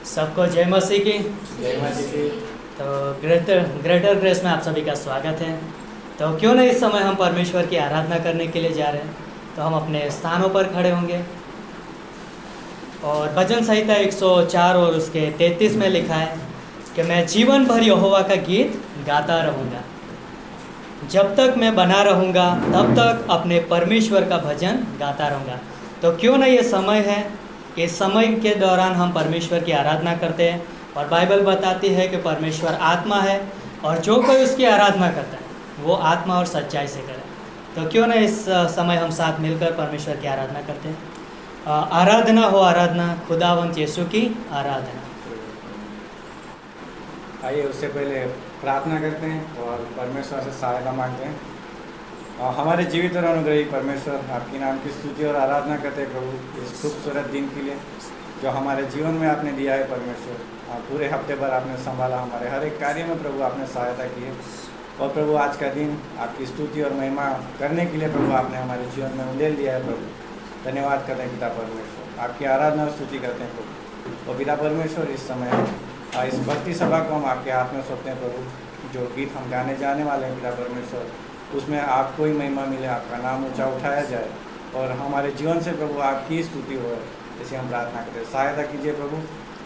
सबको जय मसीह की। जय मसीह की। तो ग्रेटर ग्रेस में आप सभी का स्वागत है। तो क्यों नहीं इस समय हम परमेश्वर की आराधना करने के लिए जा रहे हैं, तो हम अपने स्थानों पर खड़े होंगे। और भजन संहिता 104 और उसके 33 में लिखा है कि मैं जीवन भर यहोवा का गीत गाता रहूँगा। जब तक मैं बना रहूँगा तब तक अपने परमेश्वर का भजन गाता रहूँगा। तो क्यों नहीं ये समय है, इस समय के दौरान हम परमेश्वर की आराधना करते हैं। और बाइबल बताती है कि परमेश्वर आत्मा है और जो कोई उसकी आराधना करता है वो आत्मा और सच्चाई से करे। तो क्यों ना इस समय हम साथ मिलकर परमेश्वर की आराधना करते हैं। आराधना हो आराधना, खुदावंत यीशु की आराधना। आइए उससे पहले प्रार्थना करते हैं और परमेश्वर से सहायता मांगते हैं। हमारे जीवित और अनुग्रही परमेश्वर, आपकी नाम की स्तुति और आराधना करते हैं प्रभु, इस खूबसूरत दिन के लिए जो हमारे जीवन में आपने दिया है परमेश्वर। पूरे हफ्ते भर आपने संभाला, हमारे हर एक कार्य में प्रभु आपने सहायता की है। और प्रभु आज का दिन आपकी स्तुति और महिमा करने के लिए प्रभु आपने हमारे जीवन में उंडेल दिया है प्रभु। धन्यवाद करते हैं पिता परमेश्वर, आपकी आराधना और स्तुति करते हैं प्रभु। और पिता परमेश्वर इस समय इस भक्ति सभा को हम आपके हाथ में सौंपते हैं प्रभु। जो गीत हम गाने जाने वाले हैं पिता परमेश्वर, उसमें आपको ही महिमा मिले, आपका नाम ऊंचा उठाया जाए और हमारे जीवन से प्रभु आपकी स्तुति हो, इसे हम प्रार्थना करते हैं। सहायता कीजिए प्रभु।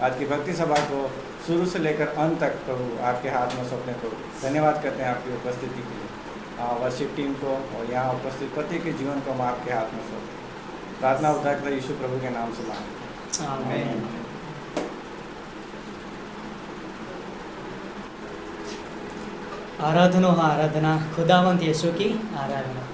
आज की भक्ति सभा को शुरू से लेकर अंत तक प्रभु आपके हाथ में सौंपते हैं प्रभु। धन्यवाद करते हैं आपकी उपस्थिति के लिए। वर्शिप टीम को और यहाँ उपस्थित प्रत्येक के जीवन को हम आपके हाथ में सौंपते हैं। प्रार्थना उद्धारकर्ता यीशु प्रभु के नाम से मांगते हैं, आमीन। आराधना हो आराधना, खुदावंत यीशु की आराधना। आराधना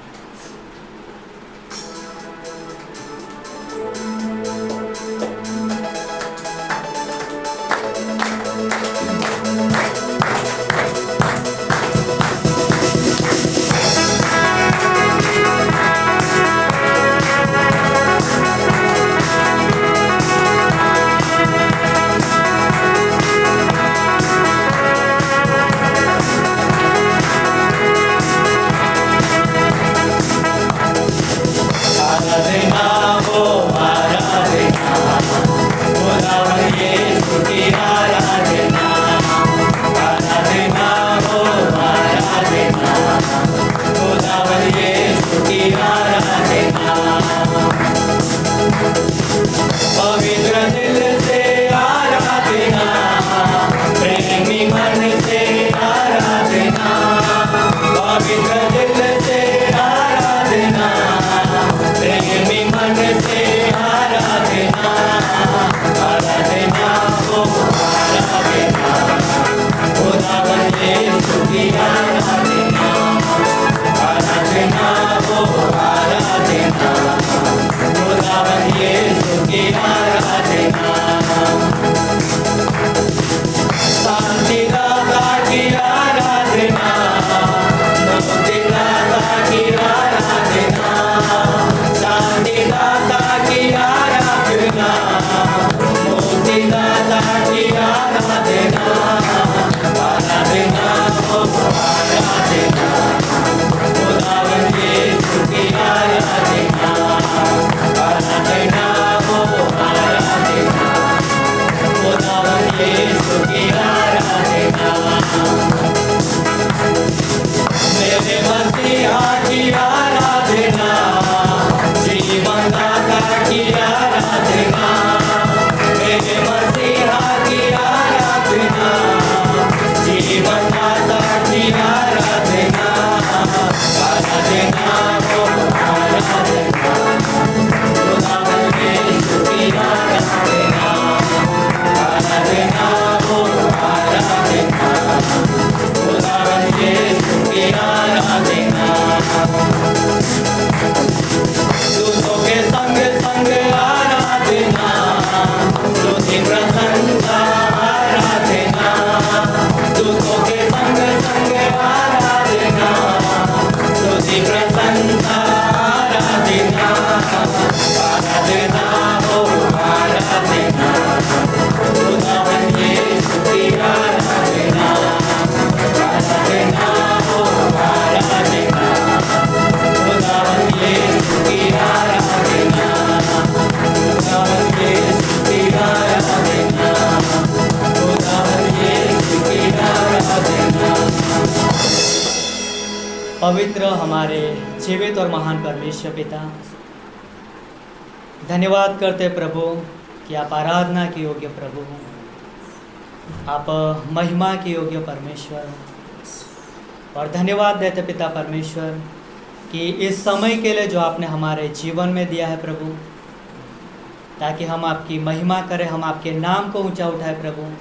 पवित्र हमारे जीवित और महान परमेश्वर पिता, धन्यवाद करते प्रभु कि आप आराधना के योग्य प्रभु हो, आप महिमा के योग्य परमेश्वर हो। और धन्यवाद देते पिता परमेश्वर कि इस समय के लिए जो आपने हमारे जीवन में दिया है प्रभु, ताकि हम आपकी महिमा करें, हम आपके नाम को ऊंचा उठाए प्रभु।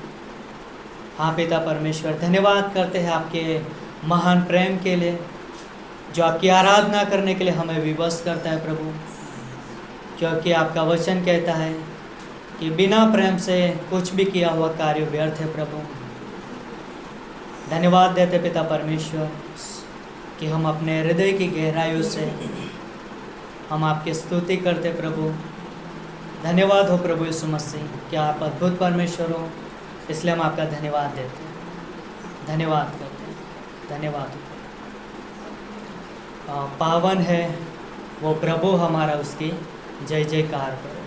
हाँ पिता परमेश्वर, धन्यवाद करते हैं आपके महान प्रेम के लिए, जो आपकी आराधना करने के लिए हमें विवश करता है प्रभु, क्योंकि आपका वचन कहता है कि बिना प्रेम से कुछ भी किया हुआ कार्य व्यर्थ है प्रभु। धन्यवाद देते पिता परमेश्वर कि हम अपने हृदय की गहराइयों से हम आपकी स्तुति करते प्रभु। धन्यवाद हो प्रभु यीशु मसीह कि आप अद्भुत परमेश्वर हो, इसलिए हम आपका धन्यवाद देते हैं, धन्यवाद करते हैं, धन्यवाद। पावन है वो प्रभु हमारा, उसकी जय जयकार करो।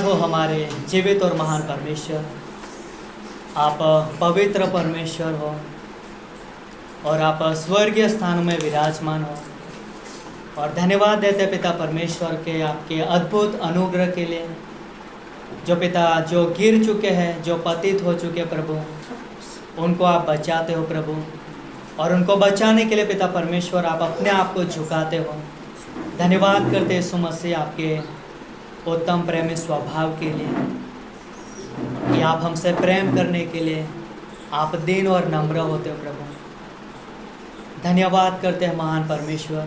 हो हमारे जीवित और महान परमेश्वर। आप पवित्र परमेश्वर हो और आप स्वर्गीय स्थानों में विराजमान हो। और धन्यवाद देते पिता परमेश्वर के आपके अद्भुत अनुग्रह के लिए, जो पिता जो गिर चुके हैं, जो पतित हो चुके प्रभु, उनको आप बचाते हो प्रभु। और उनको बचाने के लिए पिता परमेश्वर आप अपने आप को झुकाते हो। धन्यवाद करते यीशु मसीह आपके उत्तम प्रेमी स्वभाव के लिए, कि आप हमसे प्रेम करने के लिए आप दीन और नम्र होते हो प्रभु। धन्यवाद करते हैं महान परमेश्वर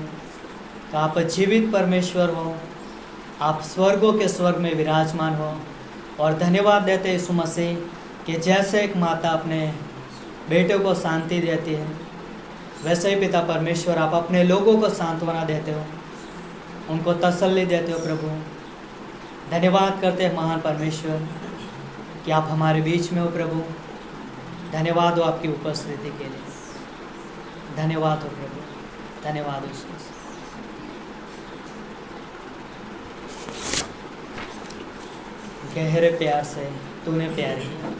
कि आप जीवित परमेश्वर हो, आप स्वर्गों के स्वर्ग में विराजमान हो। और धन्यवाद देते हैं यीशु मसीह कि जैसे एक माता अपने बेटे को शांति देती है, वैसे ही पिता परमेश्वर आप अपने लोगों को सांत्वना देते हो, उनको तसल्ली देते हो प्रभु। धन्यवाद करते हैं महान परमेश्वर कि आप हमारे बीच में हो प्रभु। धन्यवाद हो आपकी उपस्थिति के लिए। धन्यवाद हो प्रभु, धन्यवाद हो यीशु मसीह। गहरे प्यार से तूने प्यार किया।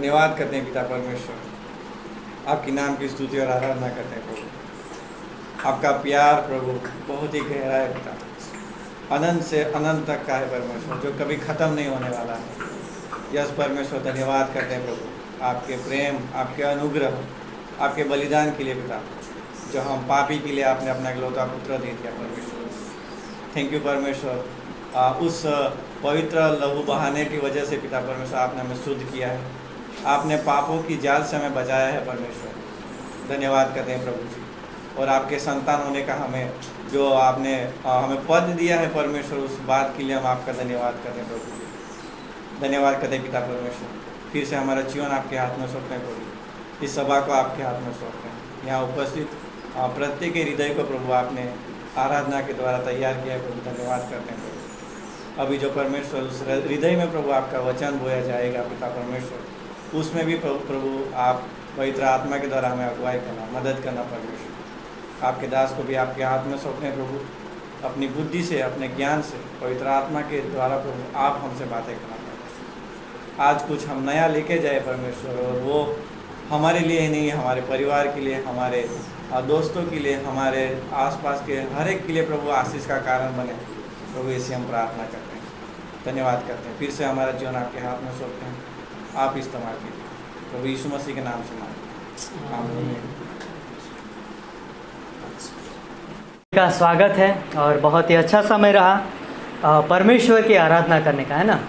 धन्यवाद करते हैं पिता परमेश्वर, आपकी नाम की स्तुति और आराधना करते हैं प्रभु। आपका प्यार प्रभु बहुत ही गहरा है पिता, अनंत से अनंत तक का है परमेश्वर, जो कभी ख़त्म नहीं होने वाला है। यस परमेश्वर, धन्यवाद करते हैं प्रभु आपके प्रेम, आपके अनुग्रह, आपके बलिदान के लिए पिता, जो हम पापी के लिए आपने अपना इकलौता पुत्र दे दिया परमेश्वर। थैंक यू परमेश्वर, उस पवित्र लहू बहाने की वजह से पिता परमेश्वर आपने हमें शुद्ध किया है, आपने पापों की जाल से हमें बचाया है परमेश्वर। धन्यवाद करते हैं प्रभु जी, और आपके संतान होने का हमें जो आपने हमें पद दिया है परमेश्वर, उस बात के लिए हम आपका धन्यवाद करते हैं प्रभु जी। धन्यवाद करते हैं पिता परमेश्वर, फिर से हमारा जीवन आपके हाथ में सौंपते हैं प्रभु, इस सभा को आपके हाथ में सौंपते हैं। यहाँ उपस्थित प्रत्येक हृदय को प्रभु आपने आराधना के द्वारा तैयार किया है प्रभु, धन्यवाद करते हैं प्रभु। अभी जो परमेश्वर उस हृदय में प्रभु आपका वचन बोया जाएगा पिता परमेश्वर, उसमें भी प्रभु आप पवित्र आत्मा के द्वारा हमें अगुवाई करना, मदद करना परमेश्वर। आपके दास को भी आपके हाथ में सौंपते हैं प्रभु, अपनी बुद्धि से, अपने ज्ञान से, पवित्र आत्मा के द्वारा प्रभु आप हमसे बातें करना परमेश्वर। आज कुछ हम नया लेके जाए परमेश्वर, और वो हमारे लिए ही नहीं, हमारे परिवार के लिए, हमारे दोस्तों के लिए, हमारे आसपास के हर एक के लिए प्रभु आशीष का कारण बने प्रभु, ऐसी हम प्रार्थना करते हैं। धन्यवाद करते हैं, फिर से हमारा जीवन आपके हाथ में सौंपते हैं, आप इस्तेमाल कीजिए प्रभु, यीशु मसीह के नाम से मांगते हैं, आमीन। का स्वागत है और बहुत ही अच्छा समय रहा परमेश्वर की आराधना करने का, है ना।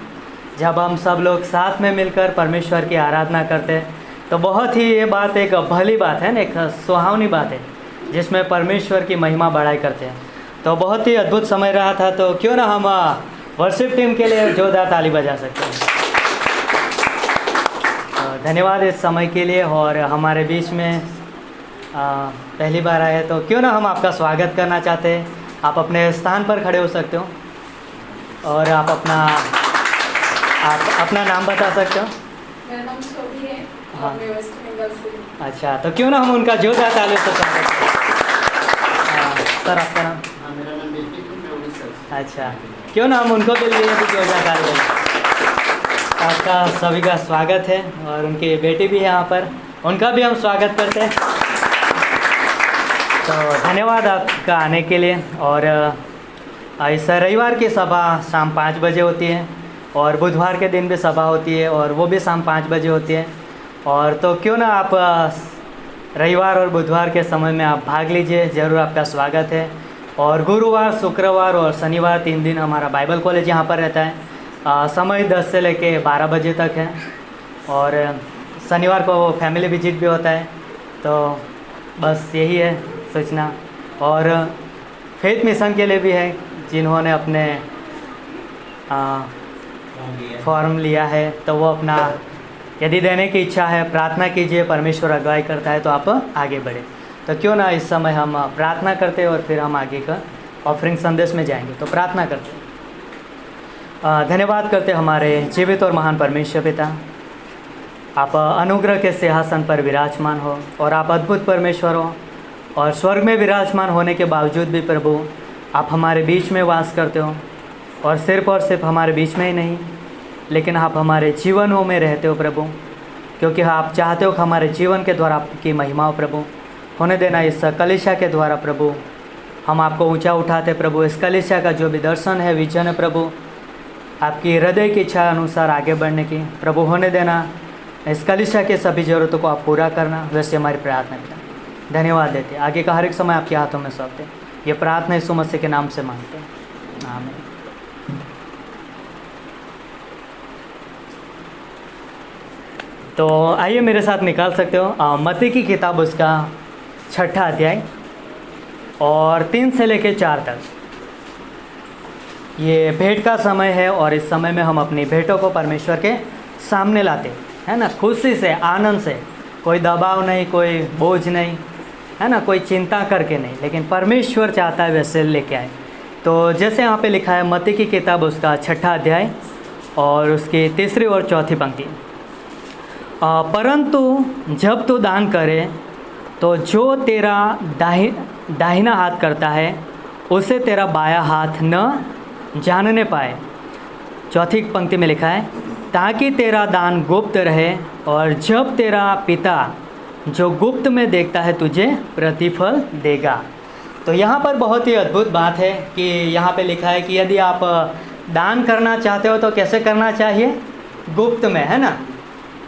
जब हम सब लोग साथ में मिलकर परमेश्वर की आराधना करते हैं तो बहुत ही ये बात एक भली बात है ना, एक सुहावनी बात है जिसमें परमेश्वर की महिमा बढ़ाई करते हैं। तो बहुत ही अद्भुत समय रहा था, तो क्यों ना हम वर्शिप टीम के लिए जोरदार ताली बजा सकते हैं। तो धन्यवाद इस समय के लिए, और हमारे बीच में पहली बार आए तो क्यों ना हम आपका स्वागत करना चाहते हैं। आप अपने स्थान पर खड़े हो सकते हो और आप अपना नाम बता सकते हो। मेरा नाम शोभी है, हाँ। और मैं वेस्ट बंगाल से हूँ। अच्छा, तो क्यों ना हम उनका जोरदार ताली से स्वागत करें। सर आपका नाम? मेरा नाम बेटी है, मैं उड़ीसा से। अच्छा, क्यों ना हम उनको के लिए भी जोरदार ताली बजाएं। आपका सभी का स्वागत है, और उनकी बेटी भी है यहाँ पर, उनका भी हम स्वागत करते हैं। तो धन्यवाद आपका आने के लिए। और इस रविवार की सभा शाम 5 बजे होती है, और बुधवार के दिन भी सभा होती है, और वो भी शाम 5 बजे होती है। और तो क्यों ना आप रविवार और बुधवार के समय में आप भाग लीजिए, ज़रूर आपका स्वागत है। और गुरुवार, शुक्रवार और शनिवार 3 दिन हमारा बाइबल कॉलेज यहाँ पर रहता है। समय 10 से लेके 12 बजे तक है, और शनिवार को फैमिली विजिट भी होता है। तो बस यही है सूचना। और फेथ मिशन के लिए भी है, जिन्होंने अपने फॉर्म लिया है, तो वो अपना यदि देने की इच्छा है, प्रार्थना कीजिए, परमेश्वर अगुवाई करता है तो आप आगे बढ़े। तो क्यों ना इस समय हम प्रार्थना करते हैं, और फिर हम आगे का ऑफरिंग संदेश में जाएंगे। तो प्रार्थना करते हैं। धन्यवाद करते हमारे जीवित और महान परमेश्वर पिता, आप अनुग्रह के सिंहासन पर विराजमान हो, और आप अद्भुत परमेश्वर हो, और स्वर्ग में विराजमान होने के बावजूद भी प्रभु आप हमारे बीच में वास करते हो। और सिर्फ हमारे बीच में ही नहीं, लेकिन आप हमारे जीवनों में रहते हो प्रभु, क्योंकि आप चाहते हो कि हमारे जीवन के द्वारा आपकी महिमा हो प्रभु होने देना। इस कलीसिया के द्वारा प्रभु हम आपको ऊंचा उठाते प्रभु। इस कलीसिया का जो भी दर्शन है, विजन है प्रभु, आपकी हृदय की इच्छा अनुसार आगे बढ़ने की प्रभु होने देना। इस कलीसिया के सभी ज़रूरतों को आप पूरा करना, वैसे हमारी प्रार्थना पिता। धन्यवाद देते, आगे का हर एक समय आपके हाथों में सौंपते। ये प्रार्थना यीशु मसीह के नाम से मांगते हैं, आमीन। तो आइए मेरे साथ निकाल सकते हो मत्ती की किताब, उसका 6ठा अध्याय और 3 से लेकर 4 तक। ये भेंट का समय है, और इस समय में हम अपनी भेंटों को परमेश्वर के सामने लाते हैं ना, खुशी से, आनंद से, कोई दबाव नहीं, कोई बोझ नहीं, है ना, कोई चिंता करके नहीं, लेकिन परमेश्वर चाहता है वैसे लेके आए। तो जैसे यहाँ पे लिखा है मत्ती की किताब, उसका 6ठा अध्याय और उसकी 3री और 4थी पंक्ति। परंतु जब तू दान करे तो जो तेरा दाहिना हाथ करता है उसे तेरा बायां हाथ न जानने पाए। 4थी पंक्ति में लिखा है, ताकि तेरा दान गुप्त रहे और जब तेरा पिता जो गुप्त में देखता है तुझे प्रतिफल देगा। तो यहाँ पर बहुत ही अद्भुत बात है कि यहाँ पे लिखा है कि यदि आप दान करना चाहते हो तो कैसे करना चाहिए? गुप्त में, है ना।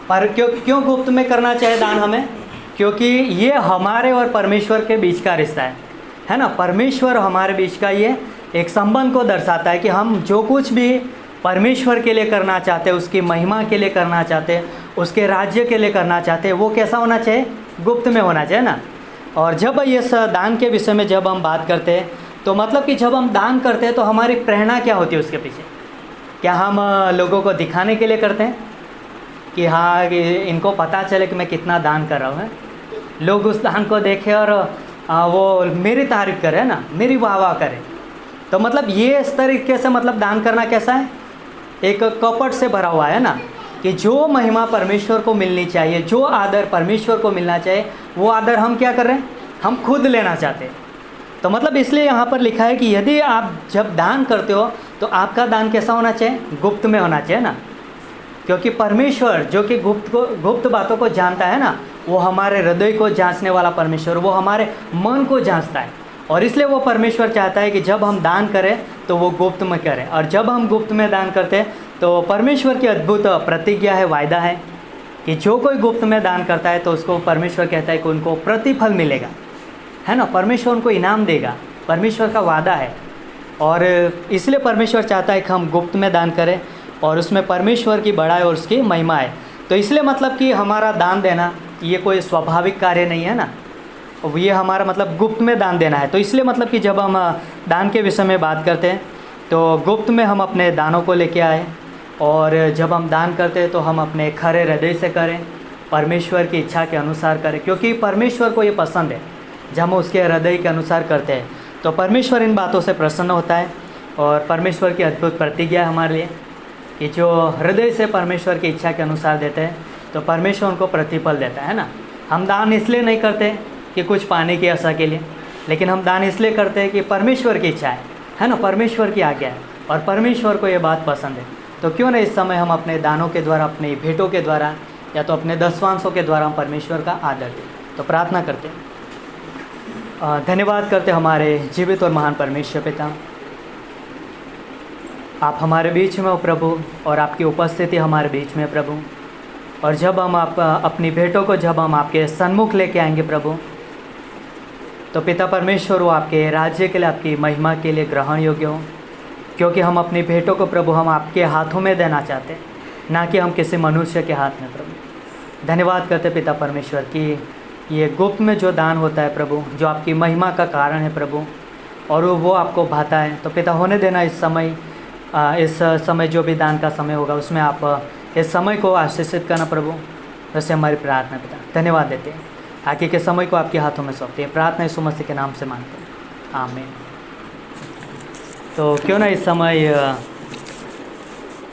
पर क्यों गुप्त में करना चाहिए दान हमें? क्योंकि ये हमारे और परमेश्वर के बीच का रिश्ता है ना। परमेश्वर हमारे बीच का ये एक संबंध को दर्शाता है कि हम जो कुछ भी परमेश्वर के लिए करना चाहते हैं, उसकी महिमा के लिए करना चाहते हैं, उसके राज्य के लिए करना चाहते हैं, वो कैसा होना चाहिए? गुप्त में होना चाहिए ना। और जब इस दान के विषय में जब हम बात करते हैं तो मतलब कि जब हम दान करते हैं तो हमारी प्रेरणा क्या होती है उसके पीछे? क्या हम लोगों को दिखाने के लिए करते हैं कि हाँ इनको पता चले कि मैं कितना दान कर रहा हूँ, लोग उस दान को देखें और वो मेरी तारीफ करें ना, मेरी वाह वाह करें? तो मतलब ये इस तरीके से मतलब दान करना कैसा है? एक कपट से भरा हुआ है ना, कि जो महिमा परमेश्वर को मिलनी चाहिए, जो आदर परमेश्वर को मिलना चाहिए, वो आदर हम क्या कर रहे हैं? हम खुद लेना चाहते हैं। तो मतलब इसलिए यहाँ पर लिखा है कि यदि आप जब दान करते हो तो आपका दान कैसा होना चाहिए? गुप्त में होना चाहिए ना। क्योंकि परमेश्वर जो कि गुप्त बातों को जानता है ना, वो हमारे हृदय को जांचने वाला परमेश्वर, वो हमारे मन को जांचता है। और इसलिए वो परमेश्वर चाहता है कि जब हम दान करें तो वो गुप्त में करें। और जब हम गुप्त में दान करते हैं तो परमेश्वर की अद्भुत प्रतिज्ञा है, वायदा है कि जो कोई गुप्त में दान करता है तो उसको परमेश्वर कहता है कि उनको प्रतिफल मिलेगा, है ना। परमेश्वर उनको इनाम देगा, परमेश्वर का वादा है। और इसलिए परमेश्वर चाहता है कि हम गुप्त में दान करें और उसमें परमेश्वर की बड़ाई और उसकी महिमा है। तो इसलिए मतलब कि हमारा दान देना ये कोई स्वाभाविक कार्य नहीं है ना, ये हमारा मतलब गुप्त में दान देना है। तो इसलिए मतलब कि जब हम दान के विषय में बात करते हैं तो गुप्त में हम अपने दानों को लेके आए, और जब हम दान करते हैं तो हम अपने खरे हृदय से करें, परमेश्वर की इच्छा के अनुसार करें, क्योंकि परमेश्वर को ये पसंद है जब हम उसके हृदय के अनुसार करते हैं तो परमेश्वर इन बातों से प्रसन्न होता है। और परमेश्वर की अद्भुत प्रतिज्ञा है हमारे लिए कि जो हृदय से परमेश्वर की इच्छा के अनुसार देते हैं तो परमेश्वर उनको प्रतिफल देता है ना। हम दान इसलिए नहीं करते कि कुछ पाने की आशा के लिए, लेकिन हम दान इसलिए करते हैं कि परमेश्वर की इच्छा है ना, परमेश्वर की आज्ञा है और परमेश्वर को ये बात पसंद है। तो क्यों ना इस समय हम अपने दानों के द्वारा, अपनी भेंटों के द्वारा या तो अपने दशवांशों के द्वारा हम परमेश्वर का आदर दें। तो प्रार्थना करते हैं। धन्यवाद करते हमारे जीवित और महान परमेश्वर पिता, आप हमारे बीच में हो प्रभु, और आपकी उपस्थिति हमारे बीच में प्रभु। और जब हम अपनी भेंटों को जब हम आपके सन्मुख लेके आएंगे प्रभु, तो पिता परमेश्वर वो आपके राज्य के लिए, आपकी महिमा के लिए ग्रहण योग्य हो, क्योंकि हम अपनी भेंटों को प्रभु हम आपके हाथों में देना चाहते हैं, ना कि हम किसी मनुष्य के हाथ में प्रभु। धन्यवाद करते पिता परमेश्वर कि ये गुप्त में जो दान होता है प्रभु, जो आपकी महिमा का कारण है प्रभु, और वो आपको भाता है। तो पिता होने देना इस समय जो भी दान का समय होगा उसमें आप इस समय को आशीषित करना प्रभु, वैसे हमारी प्रार्थना पिता। धन्यवाद देते हैं, आगे के समय को आपके हाथों में सौंपते हैं। प्रार्थना यीशु मसीह के नाम से मांगते हैं, आमीन। तो क्यों ना इस समय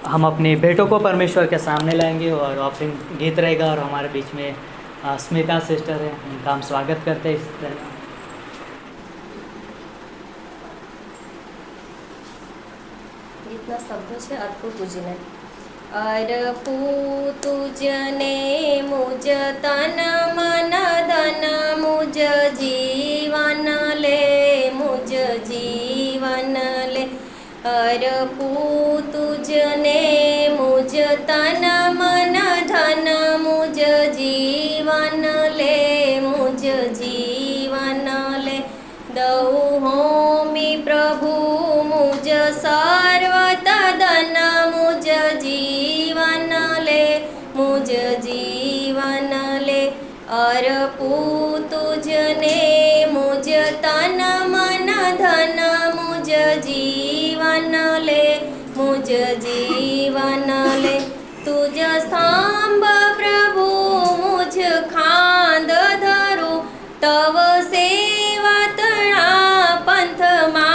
हम अपनी भेंटों को परमेश्वर के सामने लाएंगे और ऑफरिंग गीत रहेगा, और हमारे बीच में स्मिता सिस्टर है, उनका हम स्वागत करते हैं। गीतना शब्दों से अर्पू तुझने अर्पू तुझने मुझ तन मन धन मुझ जीवन ले, मुझ जीवन ले। अर्पू तुझने मुझ तन मन धन मुझ जीवन ले, मुझ जीवन ले। दऊ होमी प्रभु मुझ सर्वत धन मुझ जीवन ले, मुझ जीवन ले। अर्पू तुझने मुझ तन मन धन मुझ जीवन ले, मुझ जीवन ले। तुझ स्तंभ प्रभु मुझ खांद धरू, तव सेवा तळा पंथ मा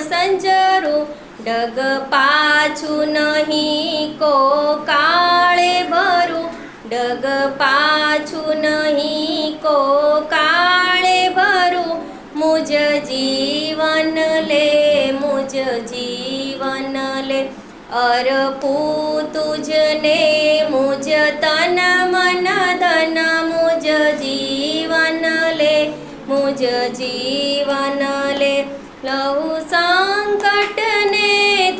संचरू। डग पाछू नहीं को काळे भरू, डग पाछू नहीं को काळे भरू। मुझ जीवन ले, मुझ जीवन ले। अर्पू तुझने मुझ तन मन जीवन ले लहु संकट ने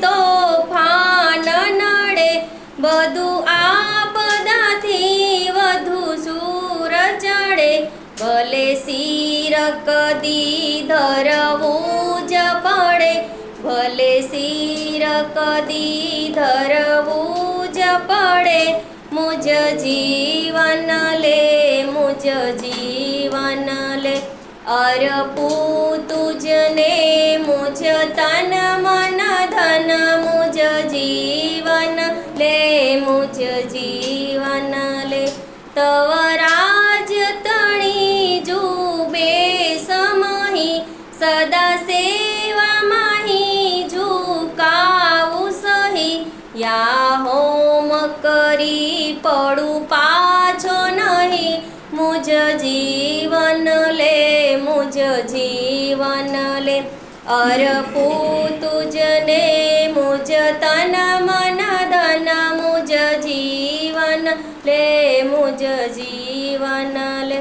तोफान नड़े बधु आपदा थी वधु सूर चढ़े भले सिर कदी धरवू ज पड़े भले सिर कदी धरवू ज पड़े मुझ जीवन ले अर्पू तुझने मुझ तन मन धन मुझ जीवन ले तव राज तणी जुबे समही सदा सेवा माही झुकाऊ सही या होम करी पड़ू पाछो नहीं मुझ जीवन ले अर्पू तुझने मुझ तन मन धन मुझ जीवन ले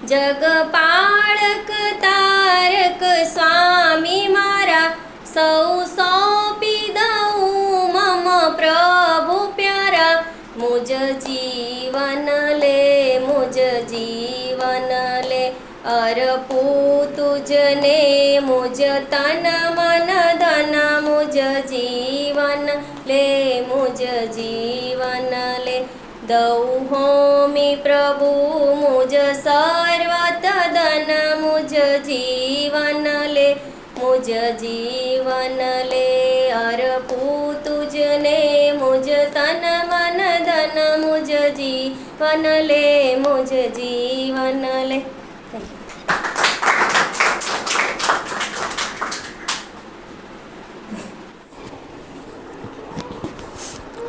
जग पाळक तारक स्वामी मारा सौ सौंपी दऊं मम प्रभु प्यारा मुझ जीवन ले अर्पू तुझने मुझ तन मन धन मुझ जीवन ले दऊ होमी प्रभु मुझ सर्वत धन मुझ जीवन ले अर्पू तुझने मुझ तन मन धन मुझ जीवन ले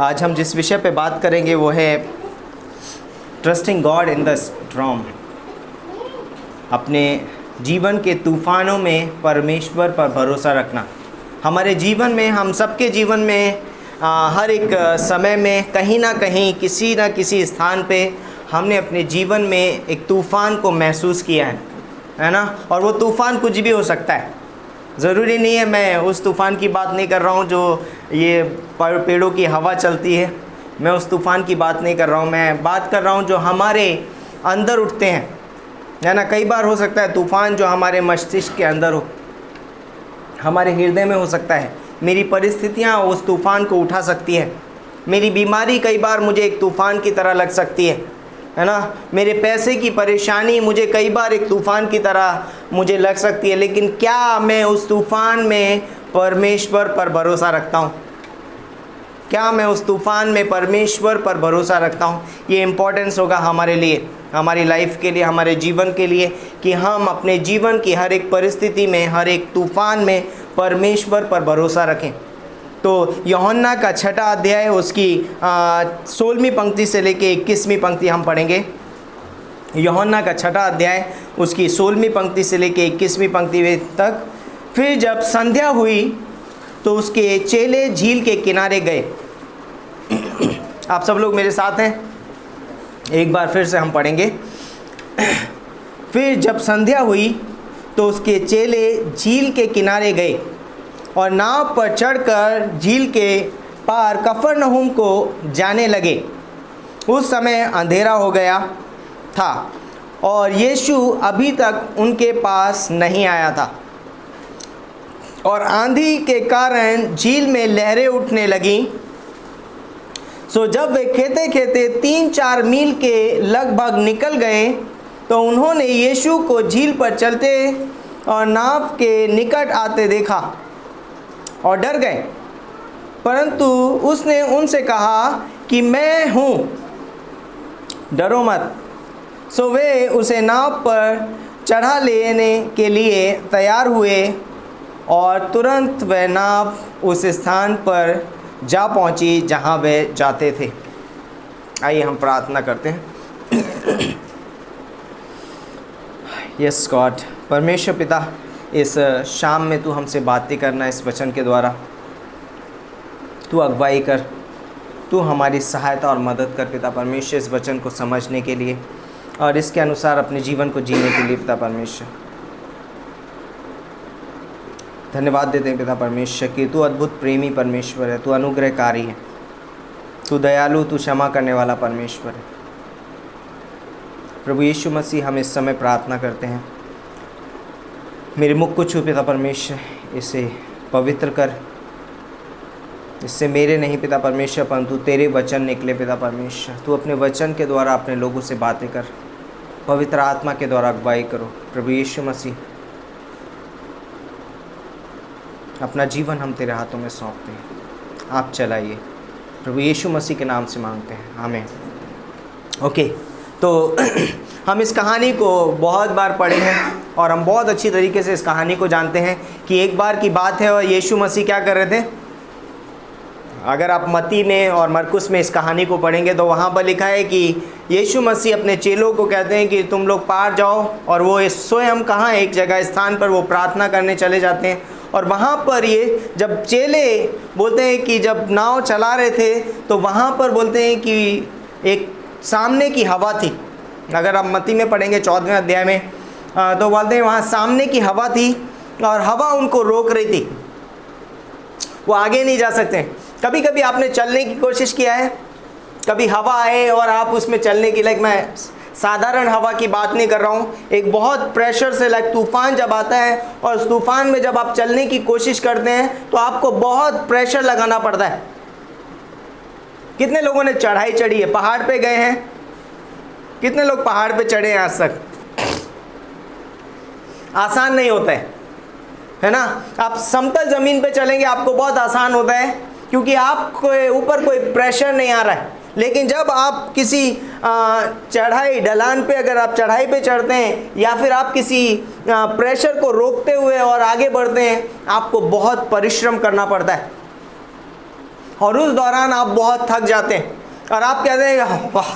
आज हम जिस विषय पे बात करेंगे वो है trusting God in the storm. अपने जीवन के तूफानों में परमेश्वर पर भरोसा रखना। हमारे जीवन में, हम सबके जीवन में हर एक समय में कहीं ना कहीं किसी न किसी स्थान पे हमने अपने जीवन में एक तूफ़ान को महसूस किया है ना। और वो तूफ़ान कुछ भी हो सकता है, ज़रूरी नहीं है। मैं उस तूफ़ान की बात नहीं कर रहा हूँ जो ये पेड़ों की हवा चलती है, मैं उस तूफ़ान की बात नहीं कर रहा हूँ। मैं बात कर रहा हूँ जो हमारे अंदर उठते हैं, है ना। कई बार हो सकता है तूफ़ान जो हमारे मस्तिष्क के अंदर हो, हमारे हृदय में हो सकता है। मेरी परिस्थितियाँ उस तूफ़ान को उठा सकती है। मेरी बीमारी कई बार मुझे एक तूफ़ान की तरह लग सकती है ना। मेरे पैसे की परेशानी मुझे कई बार एक तूफ़ान की तरह मुझे लग सकती है। लेकिन क्या मैं उस तूफ़ान में परमेश्वर पर भरोसा रखता हूँ? क्या मैं उस तूफ़ान में परमेश्वर पर भरोसा रखता हूँ? ये इम्पोर्टेंस होगा हमारे लिए, हमारी लाइफ के लिए, हमारे जीवन के लिए, कि हम अपने जीवन की हर एक परिस्थिति में, हर एक तूफ़ान में परमेश्वर पर भरोसा रखें। तो यूहन्ना का 6वां अध्याय उसकी 16वीं पंक्ति से लेके 21वीं पंक्ति हम पढ़ेंगे। यूहन्ना का 6वां अध्याय उसकी 16वीं पंक्ति से लेके 21वीं पंक्ति तक। फिर जब संध्या हुई तो उसके चेले झील के किनारे गए। आप सब लोग मेरे साथ हैं? एक बार फिर से हम पढ़ेंगे। फिर जब संध्या हुई तो उसके चेले झील के किनारे गए और नाव पर चढ़कर झील के पार कफरनहूम को जाने लगे। उस समय अंधेरा हो गया था और यीशु अभी तक उनके पास नहीं आया था, और आंधी के कारण झील में लहरें उठने लगीं। सो जब वे खेते खेते 3-4 मील के लगभग निकल गए तो उन्होंने यीशु को झील पर चलते और नाव के निकट आते देखा और डर गए। परंतु उसने उनसे कहा कि मैं हूँ, डरो मत। सो वे उसे नाव पर चढ़ा लेने के लिए तैयार हुए और तुरंत वह नाव उस स्थान पर जा पहुँची जहाँ वे जाते थे। आइए हम प्रार्थना करते हैं। यस गॉड, परमेश्वर पिता, इस शाम में तू हमसे बातें करना इस वचन के द्वारा। तू अगुवाई कर, तू हमारी सहायता और मदद कर पिता परमेश्वर, इस वचन को समझने के लिए और इसके अनुसार अपने जीवन को जीने के लिए पिता परमेश्वर धन्यवाद देते हैं पिता परमेश्वर कि तू अद्भुत प्रेमी परमेश्वर है, तू अनुग्रहकारी है, तू दयालु, तू क्षमा करने वाला परमेश्वर है। प्रभु यीशु मसीह, हम इस समय प्रार्थना करते हैं, मेरे मुख को छू पिता परमेश्वर, इसे पवित्र कर, इससे मेरे नहीं पिता परमेश्वर परंतु तेरे वचन निकले पिता परमेश्वर। तू अपने वचन के द्वारा अपने लोगों से बातें कर, पवित्र आत्मा के द्वारा अगुवाई करो। प्रभु यीशु मसीह, अपना जीवन हम तेरे हाथों में सौंपते हैं, आप चलाइए। प्रभु यीशु मसीह के नाम से मांगते हैं, आमीन। ओके, तो हम इस कहानी को बहुत बार पढ़े हैं और हम बहुत अच्छी तरीके से इस कहानी को जानते हैं कि एक बार की बात है और यीशु मसीह क्या कर रहे थे। अगर आप मत्ती में और मरकुस में इस कहानी को पढ़ेंगे तो वहाँ पर लिखा है कि यीशु मसीह अपने चेलों को कहते हैं कि तुम लोग पार जाओ, और वो स्वयं कहाँ एक जगह स्थान पर वो प्रार्थना करने चले जाते हैं। और वहाँ पर ये जब चेले बोलते हैं कि जब नाव चला रहे थे तो वहाँ पर बोलते हैं कि एक सामने की हवा थी। अगर आप मत्ती में पढ़ेंगे 14वें अध्याय में तो बोलते हैं वहाँ सामने की हवा थी और हवा उनको रोक रही थी, वो आगे नहीं जा सकते। कभी कभी आपने चलने की कोशिश किया है, कभी हवा आए और आप उसमें चलने की, लाइक मैं साधारण हवा की बात नहीं कर रहा हूँ, एक बहुत प्रेशर से लाइक तूफान जब आता है और उस तूफान में जब आप चलने की कोशिश करते हैं तो आपको बहुत प्रेशर लगाना पड़ता है। कितने लोगों ने चढ़ाई चढ़ी है, पहाड़ पे गए हैं? कितने लोग पहाड़ पे चढ़े हैं आज तक? आसान नहीं होता है ना। आप समतल ज़मीन पे चलेंगे आपको बहुत आसान होता है क्योंकि आपको ऊपर कोई प्रेशर नहीं आ रहा है। लेकिन जब आप किसी चढ़ाई ढलान पे, अगर आप चढ़ाई पे चढ़ते हैं या फिर आप किसी प्रेशर को रोकते हुए और आगे बढ़ते हैं, आपको बहुत परिश्रम करना पड़ता है और उस दौरान आप बहुत थक जाते हैं और आप कहते हैं वाह,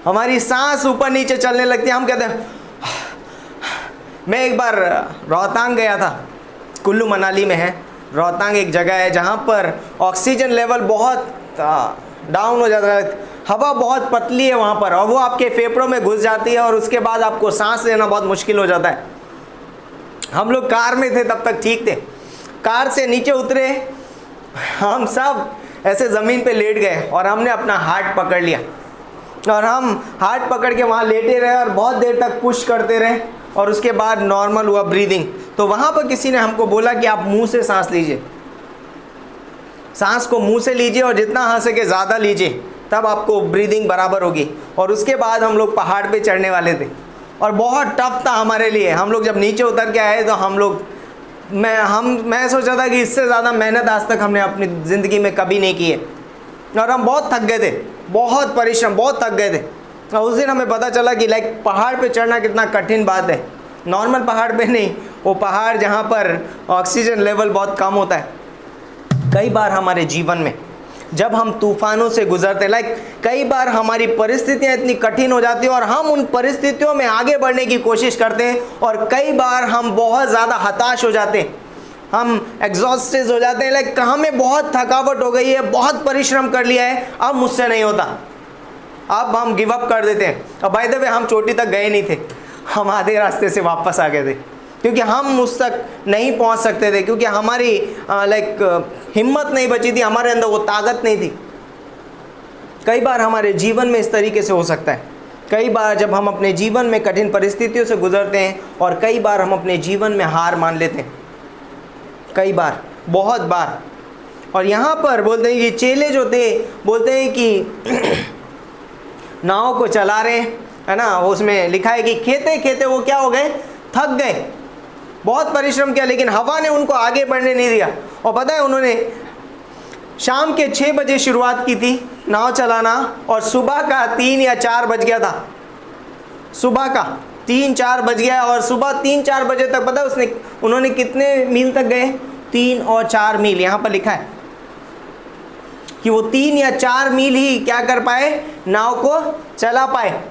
हमारी सांस ऊपर नीचे चलने लगती है। हम कहते हैं, मैं एक बार रोहतांग गया था, कुल्लू मनाली में है। रोहतांग एक जगह है जहाँ पर ऑक्सीजन लेवल बहुत डाउन हो जाता है, हवा बहुत पतली है वहाँ पर और वो आपके फेफड़ों में घुस जाती है और उसके बाद आपको सांस लेना बहुत मुश्किल हो जाता है। हम लोग कार में थे तब तक ठीक थे, कार से नीचे उतरे, हम सब ऐसे ज़मीन पे लेट गए और हमने अपना हार्ट पकड़ लिया और हम हार्ट पकड़ के वहाँ लेटे रहे और बहुत देर तक पुश करते रहे और उसके बाद नॉर्मल हुआ ब्रीदिंग। तो वहाँ पर किसी ने हमको बोला कि आप मुंह से सांस लीजिए, सांस को मुंह से लीजिए और जितना हो सके ज़्यादा लीजिए, तब आपको ब्रीदिंग बराबर होगी। और उसके बाद हम लोग पहाड़ पे चढ़ने वाले थे और बहुत टफ था हमारे लिए। हम लोग जब नीचे उतर के आए तो मैं सोचा था कि इससे ज़्यादा मेहनत आज तक हमने अपनी ज़िंदगी में कभी नहीं की है और हम बहुत थक गए थे, बहुत परिश्रम, बहुत थक गए थे। और उस दिन हमें पता चला कि लाइक पहाड़ पे चढ़ना कितना कठिन बात है। नॉर्मल पहाड़ पे नहीं, वो पहाड़ जहाँ पर ऑक्सीजन लेवल बहुत कम होता है। कई बार हमारे जीवन में जब हम तूफानों से गुजरते हैं, लाइक कई बार हमारी परिस्थितियाँ इतनी कठिन हो जाती हैं और हम उन परिस्थितियों में आगे बढ़ने की कोशिश करते हैं और कई बार हम बहुत ज़्यादा हताश हो जाते हैं, हम एग्जॉस्टेड हो जाते हैं, लाइक हमें बहुत थकावट हो गई है, बहुत परिश्रम कर लिया है, अब मुझसे नहीं होता, अब हम गिव अप कर देते हैं। और बाय द वे हम चोटी तक गए नहीं थे, हम आधे रास्ते से वापस आ गए थे क्योंकि हम उस तक नहीं पहुंच सकते थे, क्योंकि हमारी हिम्मत नहीं बची थी, हमारे अंदर वो ताकत नहीं थी। कई बार हमारे जीवन में इस तरीके से हो सकता है। कई बार जब हम अपने जीवन में कठिन परिस्थितियों से गुजरते हैं और कई बार हम अपने जीवन में हार मान लेते हैं, कई बार, बहुत बार। और यहाँ पर बोलते हैं कि चेले जो थे बोलते हैं कि नाव को चला रहे है ना, उसमें लिखा है कि खेते खेते वो क्या हो गए, थक गए, बहुत परिश्रम किया, लेकिन हवा ने उनको आगे बढ़ने नहीं दिया। और पता है उन्होंने शाम के 6 बजे शुरुआत की थी नाव चलाना और सुबह का 3 या 4 बज गया था, सुबह का 3-4 बज गया और सुबह 3-4 बजे तक पता है उन्होंने कितने मील तक गए, 3 और 4 मील। यहाँ पर लिखा है कि वो 3 या 4 मील ही क्या कर पाए, नाव को चला पाए।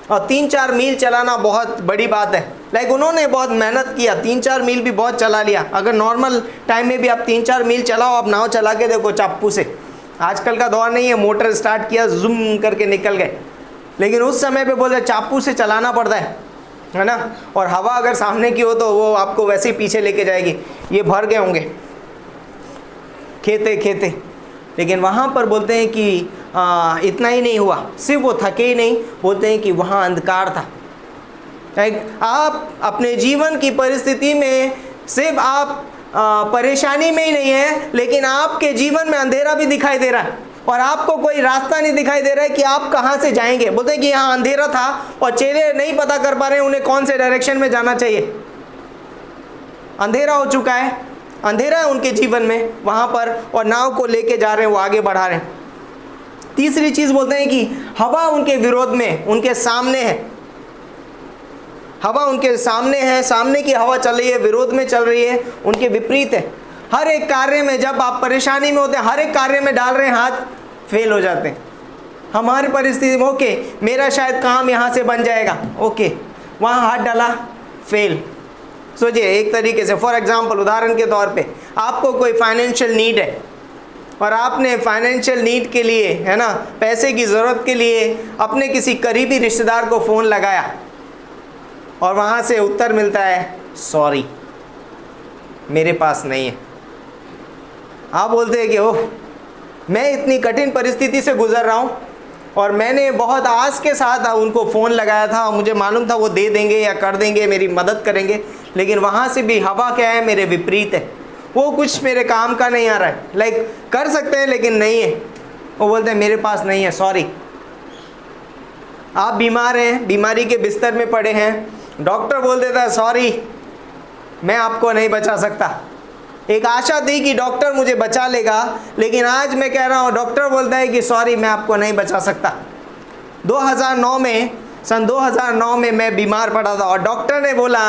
और 3-4 मील चलाना बहुत बड़ी बात है, लाइक उन्होंने बहुत मेहनत किया, 3-4 मील भी बहुत चला लिया। अगर नॉर्मल टाइम में भी आप 3-4 मील चलाओ, आप नाव चला के देखो चाप्पू से, आजकल का दौर नहीं है, मोटर स्टार्ट किया, जूम करके निकल गए। लेकिन उस समय पे बोलते चाकू से चलाना पड़ता है ना, और हवा अगर सामने की हो तो वो आपको वैसे ही पीछे लेके जाएगी। ये भर गए होंगे खेते खेते, लेकिन वहाँ पर बोलते हैं कि इतना ही नहीं हुआ, सिर्फ वो थके ही नहीं, बोलते हैं कि वहाँ अंधकार था। आप अपने जीवन की परिस्थिति में सिर्फ आप परेशानी में ही नहीं है, लेकिन आपके जीवन में अंधेरा भी दिखाई दे रहा है और आपको कोई रास्ता नहीं दिखाई दे रहा है कि आप कहाँ से जाएंगे। बोलते हैं कि यहाँ अंधेरा था और चेले नहीं पता कर पा रहे हैं उन्हें कौन से डायरेक्शन में जाना चाहिए। अंधेरा हो चुका है, अंधेरा है उनके जीवन में वहाँ पर, और नाव को लेके जा रहे हैं, वो आगे बढ़ा रहे हैं। तीसरी चीज़ बोलते हैं कि हवा उनके विरोध में, उनके सामने है। हवा उनके सामने है, सामने की हवा चल रही है, विरोध में चल रही है, उनके विपरीत है। हर एक कार्य में जब आप परेशानी में होते हैं, हर एक कार्य में डाल रहे हैं हाथ, फेल हो जाते हैं। हमारी परिस्थिति में ओके मेरा शायद काम यहाँ से बन जाएगा, ओके वहाँ हाथ डाला, फेल। सोचिए एक तरीके से, फॉर एग्जांपल उदाहरण के तौर पे आपको कोई फाइनेंशियल नीड है और आपने फाइनेंशियल नीड के लिए, है ना, पैसे की ज़रूरत के लिए अपने किसी करीबी रिश्तेदार को फ़ोन लगाया और वहाँ से उत्तर मिलता है सॉरी मेरे पास नहीं है। आप बोलते हैं कि ओह मैं इतनी कठिन परिस्थिति से गुज़र रहा हूँ और मैंने बहुत आस के साथ उनको फ़ोन लगाया था और मुझे मालूम था वो दे देंगे या कर देंगे, मेरी मदद करेंगे, लेकिन वहाँ से भी हवा क्या है, मेरे विपरीत है। वो कुछ मेरे काम का नहीं आ रहा है, लाइक कर सकते हैं लेकिन नहीं है। वो बोलते हैं मेरे पास नहीं है, सॉरी। आप बीमार हैं, बीमारी के बिस्तर में पड़े हैं, डॉक्टर बोल देता है सॉरी मैं आपको नहीं बचा सकता। एक आशा थी कि डॉक्टर मुझे बचा लेगा, लेकिन आज मैं कह रहा हूँ डॉक्टर बोलता है कि सॉरी मैं आपको नहीं बचा सकता। 2009 में, सन 2009 में मैं बीमार पड़ा था और डॉक्टर ने बोला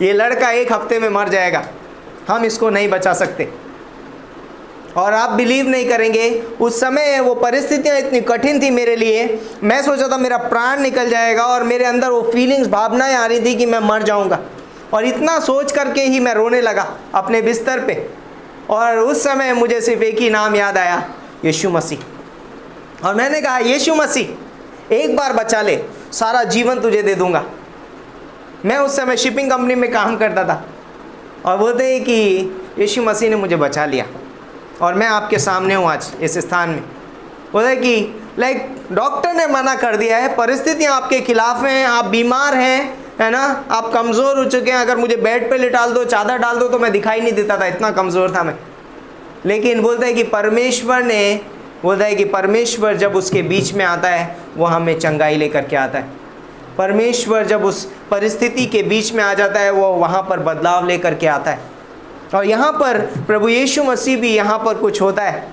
ये लड़का 1 हफ्ते में मर जाएगा, हम इसको नहीं बचा सकते। और आप बिलीव नहीं करेंगे, उस समय वो परिस्थितियाँ इतनी कठिन थी मेरे लिए, मैं सोचा था मेरा प्राण निकल जाएगा और मेरे अंदर वो फीलिंग्स, भावनाएं आ रही थी कि मैं मर जाऊंगा। और इतना सोच करके ही मैं रोने लगा अपने बिस्तर पे। और उस समय मुझे सिर्फ एक ही नाम याद आया, यीशु मसीह। और मैंने कहा यीशु मसीह एक बार बचा ले, सारा जीवन तुझे दे दूंगा। मैं उस समय शिपिंग कंपनी में काम करता था और बोलते हैं कि यीशु मसीह ने मुझे बचा लिया और मैं आपके सामने हूँ आज इस स्थान में। बोलते हैं कि लाइक डॉक्टर ने मना कर दिया है, परिस्थितियाँ आपके खिलाफ हैं, आप बीमार हैं, है ना, आप कमज़ोर हो चुके हैं, अगर मुझे बेड पे लिटा दो, चादर डाल दो तो मैं दिखाई नहीं देता था, इतना कमज़ोर था मैं। लेकिन बोलते हैं कि परमेश्वर ने, बोलता है कि परमेश्वर जब उसके बीच में आता है वो हमें चंगाई लेकर के आता है। परमेश्वर जब उस परिस्थिति के बीच में आ जाता है वो वहाँ पर बदलाव लेकर के आता है। और यहाँ पर प्रभु यीशु मसीह भी यहाँ पर कुछ होता है।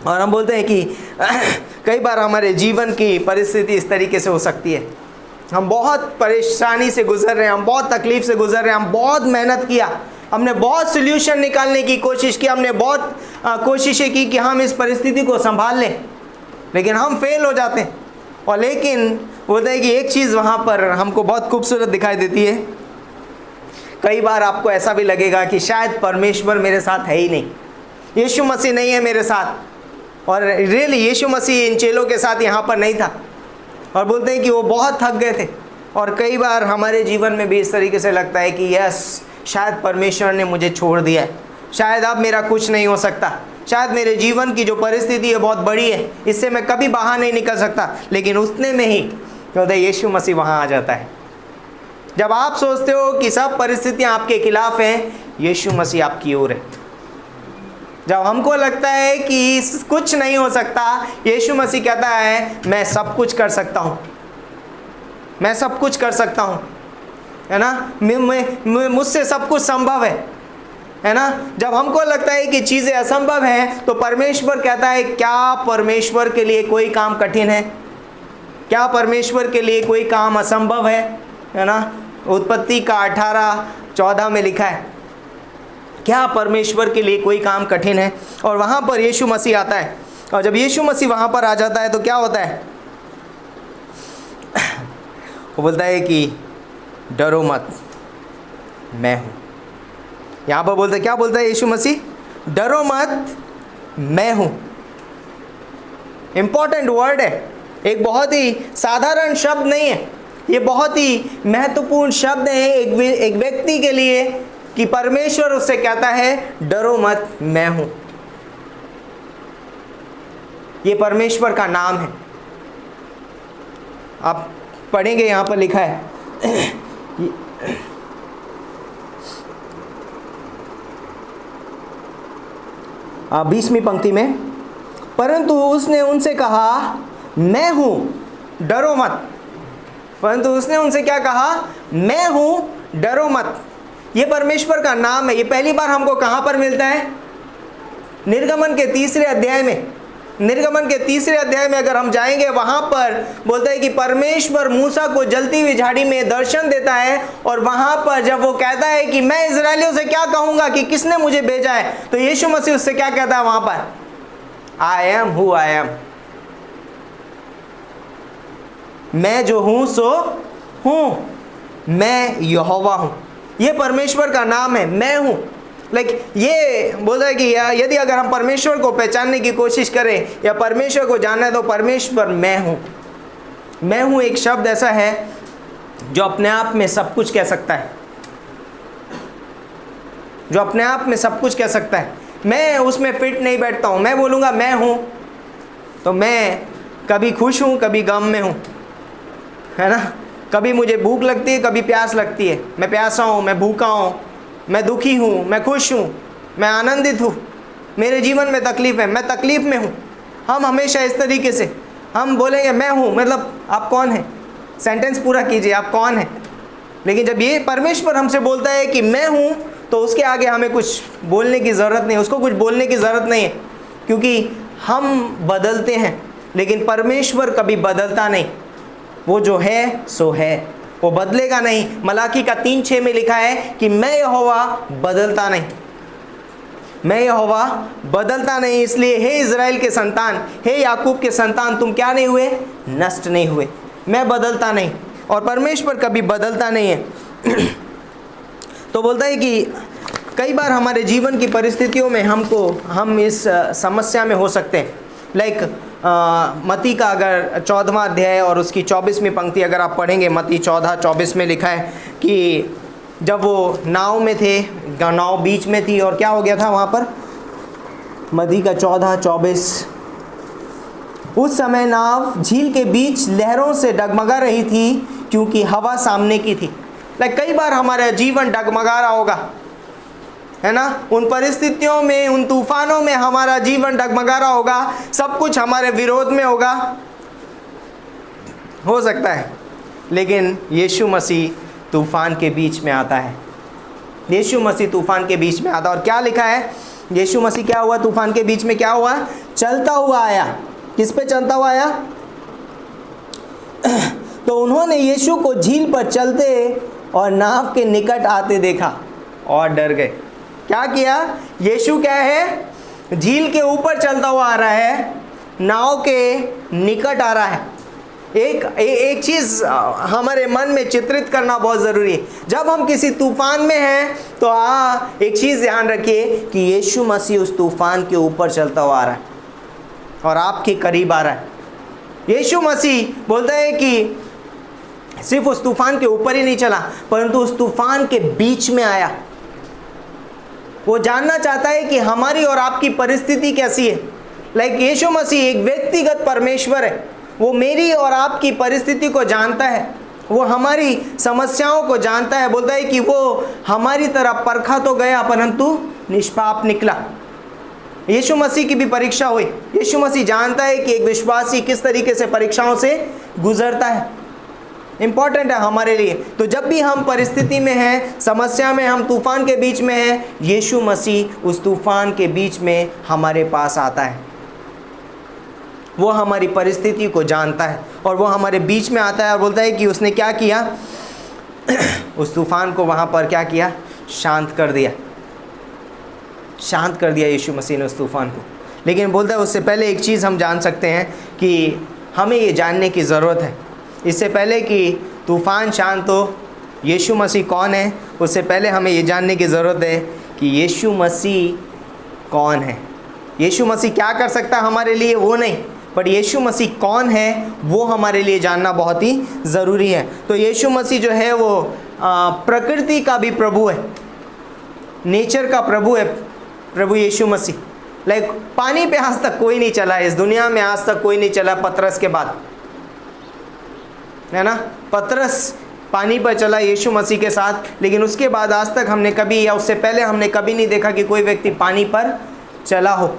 और हम बोलते हैं कि कई बार हमारे जीवन की परिस्थिति इस तरीके से हो सकती है, हम बहुत परेशानी से गुजर रहे हैं, हम बहुत तकलीफ़ से गुजर रहे हैं, हम बहुत मेहनत किया, हमने बहुत सोल्यूशन निकालने की कोशिश की, हमने बहुत कोशिशें की कि हम इस परिस्थिति को संभाल लें, लेकिन हम फेल हो जाते हैं। और लेकिन बोलते हैं कि एक चीज़ वहाँ पर हमको बहुत खूबसूरत दिखाई देती है। कई बार आपको ऐसा भी लगेगा कि शायद परमेश्वर मेरे साथ है ही नहीं, यीशु मसीह नहीं है मेरे साथ। और रियली यीशु मसीह इन चेलों के साथ यहाँ पर नहीं था। और बोलते हैं कि वो बहुत थक गए थे। और कई बार हमारे जीवन में भी इस तरीके से लगता है कि यस शायद परमेश्वर ने मुझे छोड़ दिया है, शायद अब मेरा कुछ नहीं हो सकता, शायद मेरे जीवन की जो परिस्थिति है बहुत बड़ी है, इससे मैं कभी बाहर नहीं निकल सकता। लेकिन उतने में ही बोलते यीशु मसीह वहाँ आ जाता है। जब आप सोचते हो कि सब परिस्थितियाँ आपके खिलाफ हैं, यीशु मसीह आपकी ओर है। जब हमको लगता है कि कुछ नहीं हो सकता, यीशु मसीह कहता है मैं सब कुछ कर सकता हूँ, मैं सब कुछ कर सकता हूँ, है ना, मुझसे सब कुछ संभव है ना। जब हमको लगता है कि चीज़ें असंभव हैं तो परमेश्वर कहता है क्या परमेश्वर के लिए कोई काम कठिन है, क्या परमेश्वर के लिए कोई काम असंभव है ना। उत्पत्ति का 18:14 में लिखा है क्या परमेश्वर के लिए कोई काम कठिन है। और वहाँ पर यीशु मसीह आता है। और जब यीशु मसीह वहाँ पर आ जाता है तो क्या होता है, वो बोलता है कि डरो मत मैं हूँ। यहाँ पर बोलते क्या बोलता है यीशु मसीह, डरो मत मैं हूँ। इम्पॉर्टेंट वर्ड है, एक बहुत ही साधारण शब्द नहीं है, ये बहुत ही महत्वपूर्ण शब्द है एक व्यक्ति के लिए कि परमेश्वर उससे कहता है डरो मत, मैं हूं। ये परमेश्वर का नाम है। आप पढ़ेंगे, यहां पर लिखा है 20वीं पंक्ति में, परंतु उसने उनसे कहा मैं हूं डरो मत। परंतु उसने उनसे क्या कहा? मैं हूं डरो मत। ये परमेश्वर का नाम है। ये पहली बार हमको कहां पर मिलता है? निर्गमन के 3 अध्याय में। निर्गमन के 3 अध्याय में अगर हम जाएंगे, वहां पर बोलता है कि परमेश्वर मूसा को जलती हुई झाड़ी में दर्शन देता है, और वहां पर जब वो कहता है कि मैं इजरायलियों से क्या कहूंगा कि किसने मुझे भेजा है, तो यीशु मसीह उससे क्या कहता है वहां पर? I am who I am. मैं जो हूं सो हूं, मैं यहोवा हूं। ये परमेश्वर का नाम है, मैं हूं। ये बोलता है कि यदि अगर हम परमेश्वर को पहचानने की कोशिश करें या परमेश्वर को जानना है, तो परमेश्वर मैं हूं। मैं हूं एक शब्द ऐसा है जो अपने आप में सब कुछ कह सकता है, जो अपने आप में सब कुछ कह सकता है। मैं उसमें फिट नहीं बैठता हूं। मैं बोलूंगा मैं हूं, तो मैं कभी खुश हूं, कभी गम में हूं, है ना। कभी मुझे भूख लगती है, कभी प्यास लगती है। मैं प्यासा हूं, मैं भूखा हूं, मैं दुखी हूँ, मैं खुश हूँ, मैं आनंदित हूँ, मेरे जीवन में तकलीफ़ है, मैं तकलीफ़ में हूँ। हम हमेशा इस तरीके से हम बोलेंगे मैं हूँ, मतलब आप कौन हैं? सेंटेंस पूरा कीजिए, आप कौन हैं? लेकिन जब ये परमेश्वर हमसे बोलता है कि मैं हूँ, तो उसके आगे हमें कुछ बोलने की ज़रूरत नहीं, उसको कुछ बोलने की ज़रूरत नहीं है, क्योंकि हम बदलते हैं, लेकिन परमेश्वर कभी बदलता नहीं। वो जो है सो है, वो बदलेगा नहीं। मलाकी का 3:6 में लिखा है कि मैं यहोवा बदलता नहीं, मैं यहोवा बदलता नहीं। इसलिए हे इज़राइल के संतान, हे याकूब के संतान, तुम क्या नहीं हुए? नष्ट नहीं हुए। मैं बदलता नहीं, और परमेश्वर कभी बदलता नहीं है। तो बोलता है कि कई बार हमारे जीवन की परिस्थितियों में हम इस समस्या में हो सकते हैं। मत्ती का अगर 14वां अध्याय और उसकी 24वीं पंक्ति अगर आप पढ़ेंगे, मत्ती 14:24 में लिखा है कि जब वो नाव में थे, नाव बीच में थी, और क्या हो गया था वहाँ पर? मत्ती का 14:24, उस समय नाव झील के बीच लहरों से डगमगा रही थी, क्योंकि हवा सामने की थी। कई बार हमारा जीवन डगमगा रहा होगा, है ना। उन परिस्थितियों में, उन तूफानों में हमारा जीवन डगमगा रहा होगा, सब कुछ हमारे विरोध में होगा, हो सकता है। लेकिन यीशु मसीह तूफान के बीच में आता है। यीशु मसीह तूफान के बीच में आता है। और क्या लिखा है? यीशु मसीह क्या हुआ तूफान के बीच में? क्या हुआ? चलता हुआ आया। किस पे चलता हुआ आया? तो उन्होंने यीशु को झील पर चलते और नाव के निकट आते देखा और डर गए। क्या किया? यीशु क्या है? झील के ऊपर चलता हुआ आ रहा है, नाव के निकट आ रहा है। एक चीज़ हमारे मन में चित्रित करना बहुत ज़रूरी है। जब हम किसी तूफान में हैं, तो एक चीज़ ध्यान रखिए कि यीशु मसीह उस तूफान के ऊपर चलता हुआ आ रहा है और आपके करीब आ रहा है। यीशु मसीह बोलता है कि सिर्फ उस तूफान के ऊपर ही नहीं चला, परंतु उस तूफान के बीच में आया। वो जानना चाहता है कि हमारी और आपकी परिस्थिति कैसी है। यीशु मसीह एक व्यक्तिगत परमेश्वर है। वो मेरी और आपकी परिस्थिति को जानता है, वो हमारी समस्याओं को जानता है। बोलता है कि वो हमारी तरह परखा तो गया, परंतु निष्पाप निकला। यीशु मसीह की भी परीक्षा हुई। यीशु मसीह जानता है कि एक विश्वासी किस तरीके से परीक्षाओं से गुजरता है। इम्पॉर्टेंट है हमारे लिए। तो जब भी हम परिस्थिति में हैं, समस्या में, हम तूफान के बीच में हैं, यीशु मसीह उस तूफान के बीच में हमारे पास आता है। वो हमारी परिस्थिति को जानता है और वो हमारे बीच में आता है और बोलता है कि उसने क्या किया? उस तूफान को वहाँ पर क्या किया? शांत कर दिया। शांत कर दिया यीशु मसीह ने उस तूफान को। लेकिन बोलता है उससे पहले एक चीज़ हम जान सकते हैं कि हमें ये जानने की ज़रूरत है। इससे पहले कि तूफ़ान शांत हो, यीशु मसीह कौन है, उससे पहले हमें ये जानने की ज़रूरत है कि यीशु मसीह कौन है। यीशु मसीह क्या कर सकता है हमारे लिए, वो नहीं, बट यीशु मसीह कौन है वो हमारे लिए जानना बहुत ही ज़रूरी है। तो यीशु मसीह जो है वो प्रकृति का भी प्रभु है, नेचर का प्रभु है प्रभु यीशु मसीह। लाइक पानी पे आज तक कोई नहीं चला इस दुनिया में, आज तक कोई नहीं चला पतरस के बाद, है ना। पतरस पानी पर चला यीशु मसीह के साथ, लेकिन उसके बाद आज तक हमने कभी या उससे पहले हमने कभी नहीं देखा कि कोई व्यक्ति पानी पर चला हो।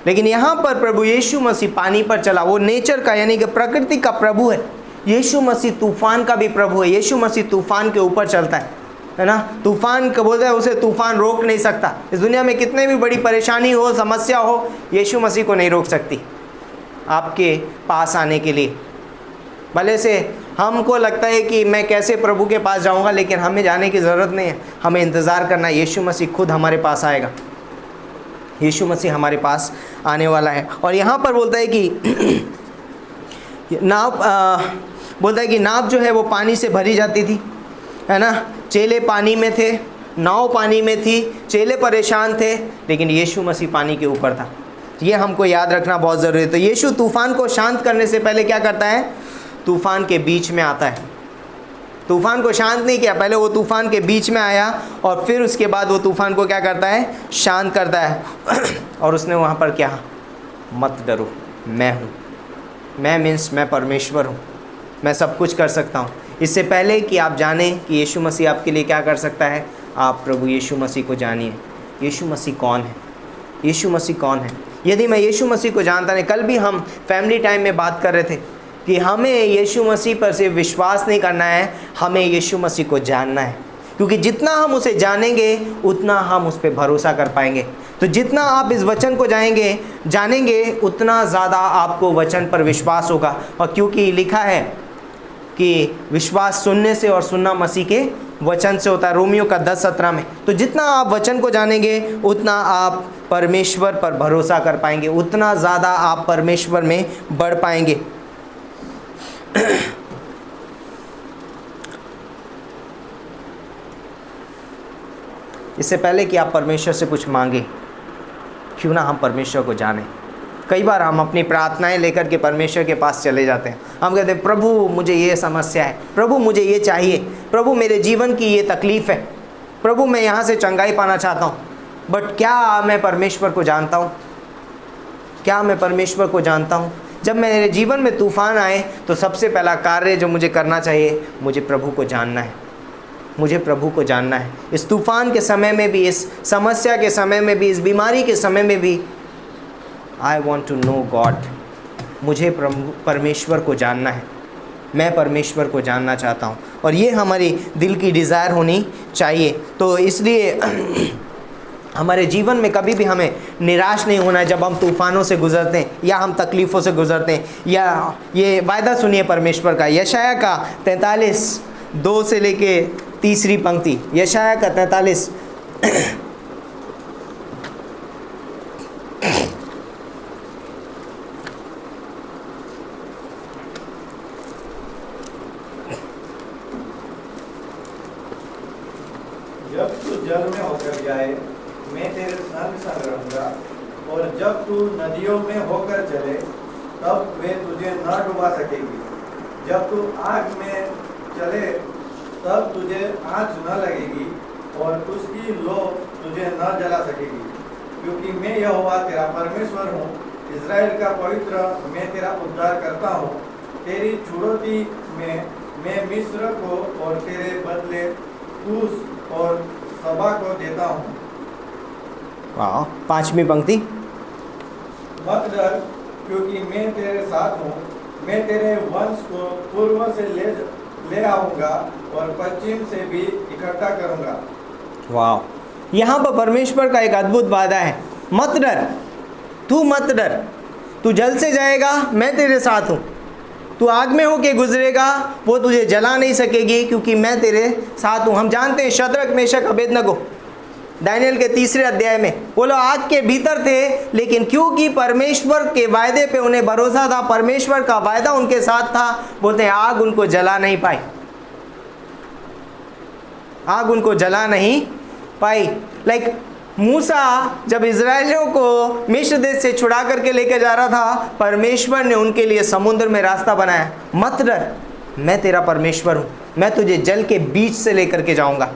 लेकिन यहाँ पर प्रभु यीशु मसीह पानी पर चला, वो नेचर का यानी कि प्रकृति का प्रभु है। यीशु मसीह तूफान का भी प्रभु है। यीशु मसीह तूफान के ऊपर चलता है ना। तूफान को बोलता है उसे तूफान रोक नहीं सकता। इस दुनिया में कितने भी बड़ी परेशानी हो, समस्या हो, यीशु मसीह को नहीं रोक सकती आपके पास आने के लिए। भले से हमको लगता है कि मैं कैसे प्रभु के पास जाऊंगा, लेकिन हमें जाने की ज़रूरत नहीं है, हमें इंतज़ार करना है। यीशु मसीह खुद हमारे पास आएगा, यीशु मसीह हमारे पास आने वाला है। और यहाँ पर बोलता है कि नाव बोलता है कि नाव जो है वो पानी से भरी जाती थी, है ना। चेले पानी में थे, नाव पानी में थी, चेले परेशान थे, लेकिन यीशु मसीह पानी के ऊपर था। ये हमको याद रखना बहुत ज़रूरी है। तो यीशु तूफ़ान को शांत करने से पहले क्या करता है? तूफ़ान के बीच में आता है। तूफ़ान को शांत नहीं किया, पहले वो तूफ़ान के बीच में आया और फिर उसके बाद वो तूफ़ान को क्या करता है? शांत करता है। और उसने वहाँ पर क्या? मत डरो, मैं हूँ। मैं मीन्स मैं परमेश्वर हूँ, मैं सब कुछ कर सकता हूँ। इससे पहले कि आप जानें कि यीशु मसीह आपके लिए क्या कर सकता है, आप प्रभु यीशु मसीह को जानिए। यीशु मसीह कौन है? यीशु मसीह कौन है? यदि मैं यीशु मसीह को जानता नहीं, कल भी हम फैमिली टाइम में बात कर रहे थे कि हमें यीशु मसीह पर सिर्फ विश्वास नहीं करना है, हमें यीशु मसीह को जानना है। क्योंकि जितना हम उसे जानेंगे उतना हम उस पर भरोसा कर पाएंगे। तो जितना आप इस वचन को जानेंगे उतना ज़्यादा आपको वचन पर विश्वास होगा। और क्योंकि लिखा है कि विश्वास सुनने से और सुनना मसीह के वचन से होता है, रोमियो का 10:17 में। तो जितना आप वचन को जानेंगे उतना आप परमेश्वर पर भरोसा कर पाएंगे, उतना ज़्यादा आप परमेश्वर में बढ़ पाएंगे। इससे पहले कि आप परमेश्वर से कुछ मांगे, क्यों ना हम परमेश्वर को जानें। कई बार हम अपनी प्रार्थनाएं लेकर के परमेश्वर के पास चले जाते हैं। हम कहते हैं प्रभु मुझे ये समस्या है, प्रभु मुझे ये चाहिए, प्रभु मेरे जीवन की ये तकलीफ़ है, प्रभु मैं यहाँ से चंगाई पाना चाहता हूँ। बट क्या मैं परमेश्वर को जानता हूँ? क्या मैं परमेश्वर को जानता हूँ? जब मेरे जीवन में तूफ़ान आए तो सबसे पहला कार्य जो मुझे करना चाहिए, मुझे प्रभु को जानना है। मुझे प्रभु को जानना है। इस तूफ़ान के समय में भी, इस समस्या के समय में भी, इस बीमारी के समय में भी, I want to know God. मुझे परमेश्वर को जानना है, मैं परमेश्वर को जानना चाहता हूँ। और ये हमारी दिल की डिज़ायर होनी चाहिए। तो इसलिए हमारे जीवन में कभी भी हमें निराश नहीं होना है जब हम तूफ़ानों से गुज़रते हैं या हम तकलीफ़ों से गुज़रते हैं। या ये वायदा सुनिए परमेश्वर का, यशाया का 43:2 से लेके 3री पंक्ति। यशाया का 43 जब तू जल में होकर जाए मैं तेरे संग संग रहूंगा, और जब तू नदियों में होकर चले तब वे तुझे न डुबा सकेगी। जब तू आग में चले तब तुझे आँच न लगेगी और उसकी लो तुझे न जला सकेगी। क्योंकि मैं यहोवा तेरा परमेश्वर हूँ, इज़राइल का पवित्र, मैं तेरा उद्धार करता हूँ। तेरी छुड़ौती में मैं मिस्र को और तेरे बदले कूश और सबा को देता हूँ। वाह, 5वीं पंक्ति। मत डर, क्योंकि मैं तेरे साथ हूँ। मैं तेरे वंश को पूर्व से ले आऊँगा और पश्चिम से भी इकट्ठा करूँगा। वाह, यहाँ पर परमेश्वर का एक अद्भुत वादा है। मत डर, तू मत डर, तू जल से जाएगा, मैं तेरे साथ हूँ। तू आग में होके गुजरेगा, वो तुझे जला नहीं सकेगी, क्योंकि मैं तेरे साथ हूँ। हम जानते हैं शद्रक, मेशक, अबेदनगो दानियल के 3रे अध्याय में वो लोग आग के भीतर थे, लेकिन क्योंकि परमेश्वर के वायदे पे उन्हें भरोसा था, परमेश्वर का वायदा उनके साथ था, बोलते हैं आग उनको जला नहीं पाई। आग उनको जला नहीं पाई। लाइक मूसा जब इज़राइलियों को मिस्र देश से छुड़ा करके लेकर जा रहा था, परमेश्वर ने उनके लिए समुद्र में रास्ता बनाया। मत डर, मैं तेरा परमेश्वर हूँ, मैं तुझे जल के बीच से लेकर के जाऊँगा।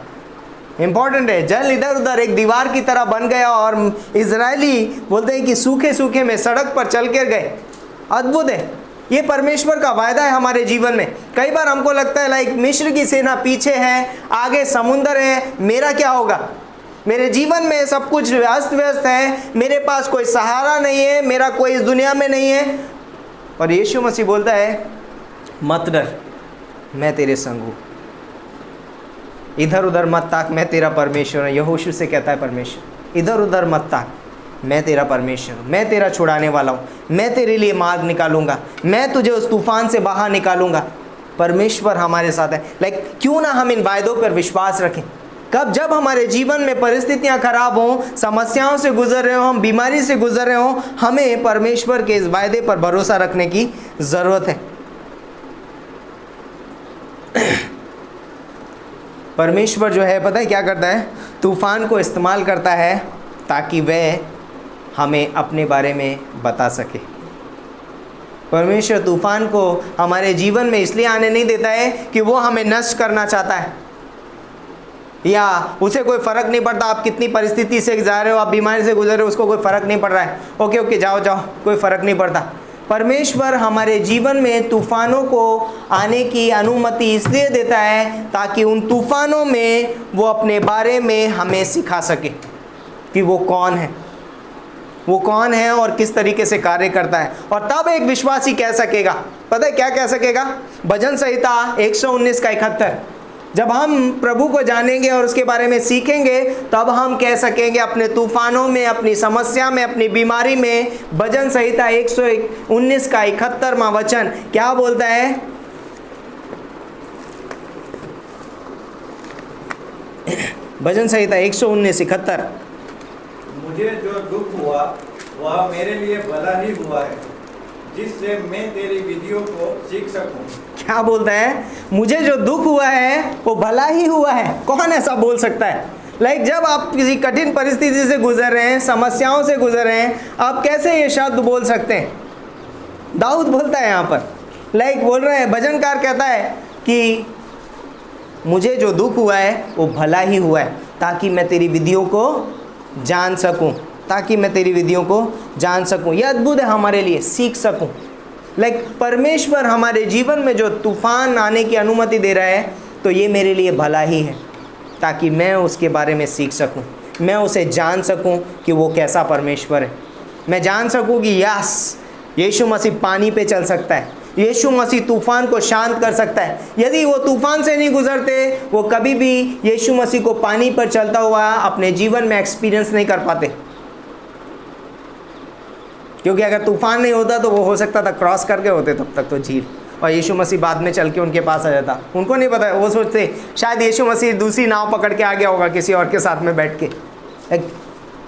इंपॉर्टेंट है, जल इधर उधर एक दीवार की तरह बन गया और इजरायली बोलते हैं कि सूखे सूखे में सड़क पर चल कर गए। अद्भुत है, ये परमेश्वर का वायदा है हमारे जीवन में। कई बार हमको लगता है लाइक मिस्र की सेना पीछे है, आगे समुंदर है, मेरा क्या होगा, मेरे जीवन में सब कुछ अस्त व्यस्त है, मेरे पास कोई सहारा नहीं है, मेरा कोई इस दुनिया में नहीं है। और यीशु मसीह बोलता है मत डर, मैं तेरे संग हूँ, इधर उधर मत ताक, मैं तेरा परमेश्वर हूँ। यहोशू से कहता है परमेश्वर, इधर उधर मत ताक, मैं तेरा परमेश्वर हूँ, मैं तेरा छुड़ाने वाला हूँ, मैं तेरे लिए मार्ग निकालूंगा, मैं तुझे उस तूफान से बाहर निकालूंगा। परमेश्वर हमारे साथ है। लाइक क्यों ना हम इन वायदों पर विश्वास रखें। कब जब हमारे जीवन में परिस्थितियां खराब हों, समस्याओं से गुजर रहे हों, हम बीमारी से गुजर रहे हों, हमें परमेश्वर के इस वायदे पर भरोसा रखने की ज़रूरत है। परमेश्वर जो है पता है क्या करता है, तूफ़ान को इस्तेमाल करता है ताकि वह हमें अपने बारे में बता सके। परमेश्वर तूफ़ान को हमारे जीवन में इसलिए आने नहीं देता है कि वो हमें नष्ट करना चाहता है, या उसे कोई फ़र्क नहीं पड़ता आप कितनी परिस्थिति से जा रहे हो, आप बीमारी से गुजर रहे हो, उसको कोई फ़र्क नहीं पड़ रहा है, ओके जाओ कोई फ़र्क नहीं पड़ता। परमेश्वर हमारे जीवन में तूफ़ानों को आने की अनुमति इसलिए देता है ताकि उन तूफ़ानों में वो अपने बारे में हमें सिखा सके कि वो कौन है, वो कौन है और किस तरीके से कार्य करता है। और तब एक विश्वासी कह सकेगा, पता है क्या कह सकेगा, भजन संहिता 119 का 71, जब हम प्रभु को जानेंगे और उसके बारे में सीखेंगे तब हम कह सकेंगे अपने तूफानों में, अपनी समस्या में, अपनी बीमारी में। भजन संहिता 119 का 71वां वचन क्या बोलता है, भजन संहिता 119:71, मुझे जो दुख हुआ वह मेरे लिए भला ही हुआ है, जिससे मैं तेरी विधियों को सीख सकूं। क्या बोलता है, मुझे जो दुख हुआ है वो भला ही हुआ है। कौन ऐसा बोल सकता है? लाइक जब आप किसी कठिन परिस्थिति से गुजर रहे हैं, समस्याओं से गुजर रहे हैं, आप कैसे ये शब्द बोल सकते हैं? दाऊद बोलता है यहाँ पर, लाइक बोल रहे हैं, भजनकार कहता है कि मुझे जो दुख हुआ है वो भला ही हुआ है ताकि मैं तेरी विधियों को जान सकूं, ताकि मैं तेरी विधियों को जान सकूं। यह अद्भुत है हमारे लिए, सीख सकूं। लाइक परमेश्वर हमारे जीवन में जो तूफ़ान आने की अनुमति दे रहा है तो ये मेरे लिए भला ही है ताकि मैं उसके बारे में सीख सकूं, मैं उसे जान सकूं कि वो कैसा परमेश्वर है। मैं जान सकूं कि यस, यीशु मसीह पानी पे चल सकता है, यीशु मसीह तूफ़ान को शांत कर सकता है। यदि वो तूफ़ान से नहीं गुजरते, वो कभी भी यीशु मसीह को पानी पर चलता हुआ अपने जीवन में एक्सपीरियंस नहीं कर पाते, क्योंकि अगर तूफ़ान नहीं होता तो वो हो सकता था क्रॉस करके होते तब तक तो झील, और यीशु मसीह बाद में चल के उनके पास आ जाता। उनको नहीं पता, वो सोचते शायद यीशु मसीह दूसरी नाव पकड़ के आ गया होगा किसी और के साथ में बैठ के।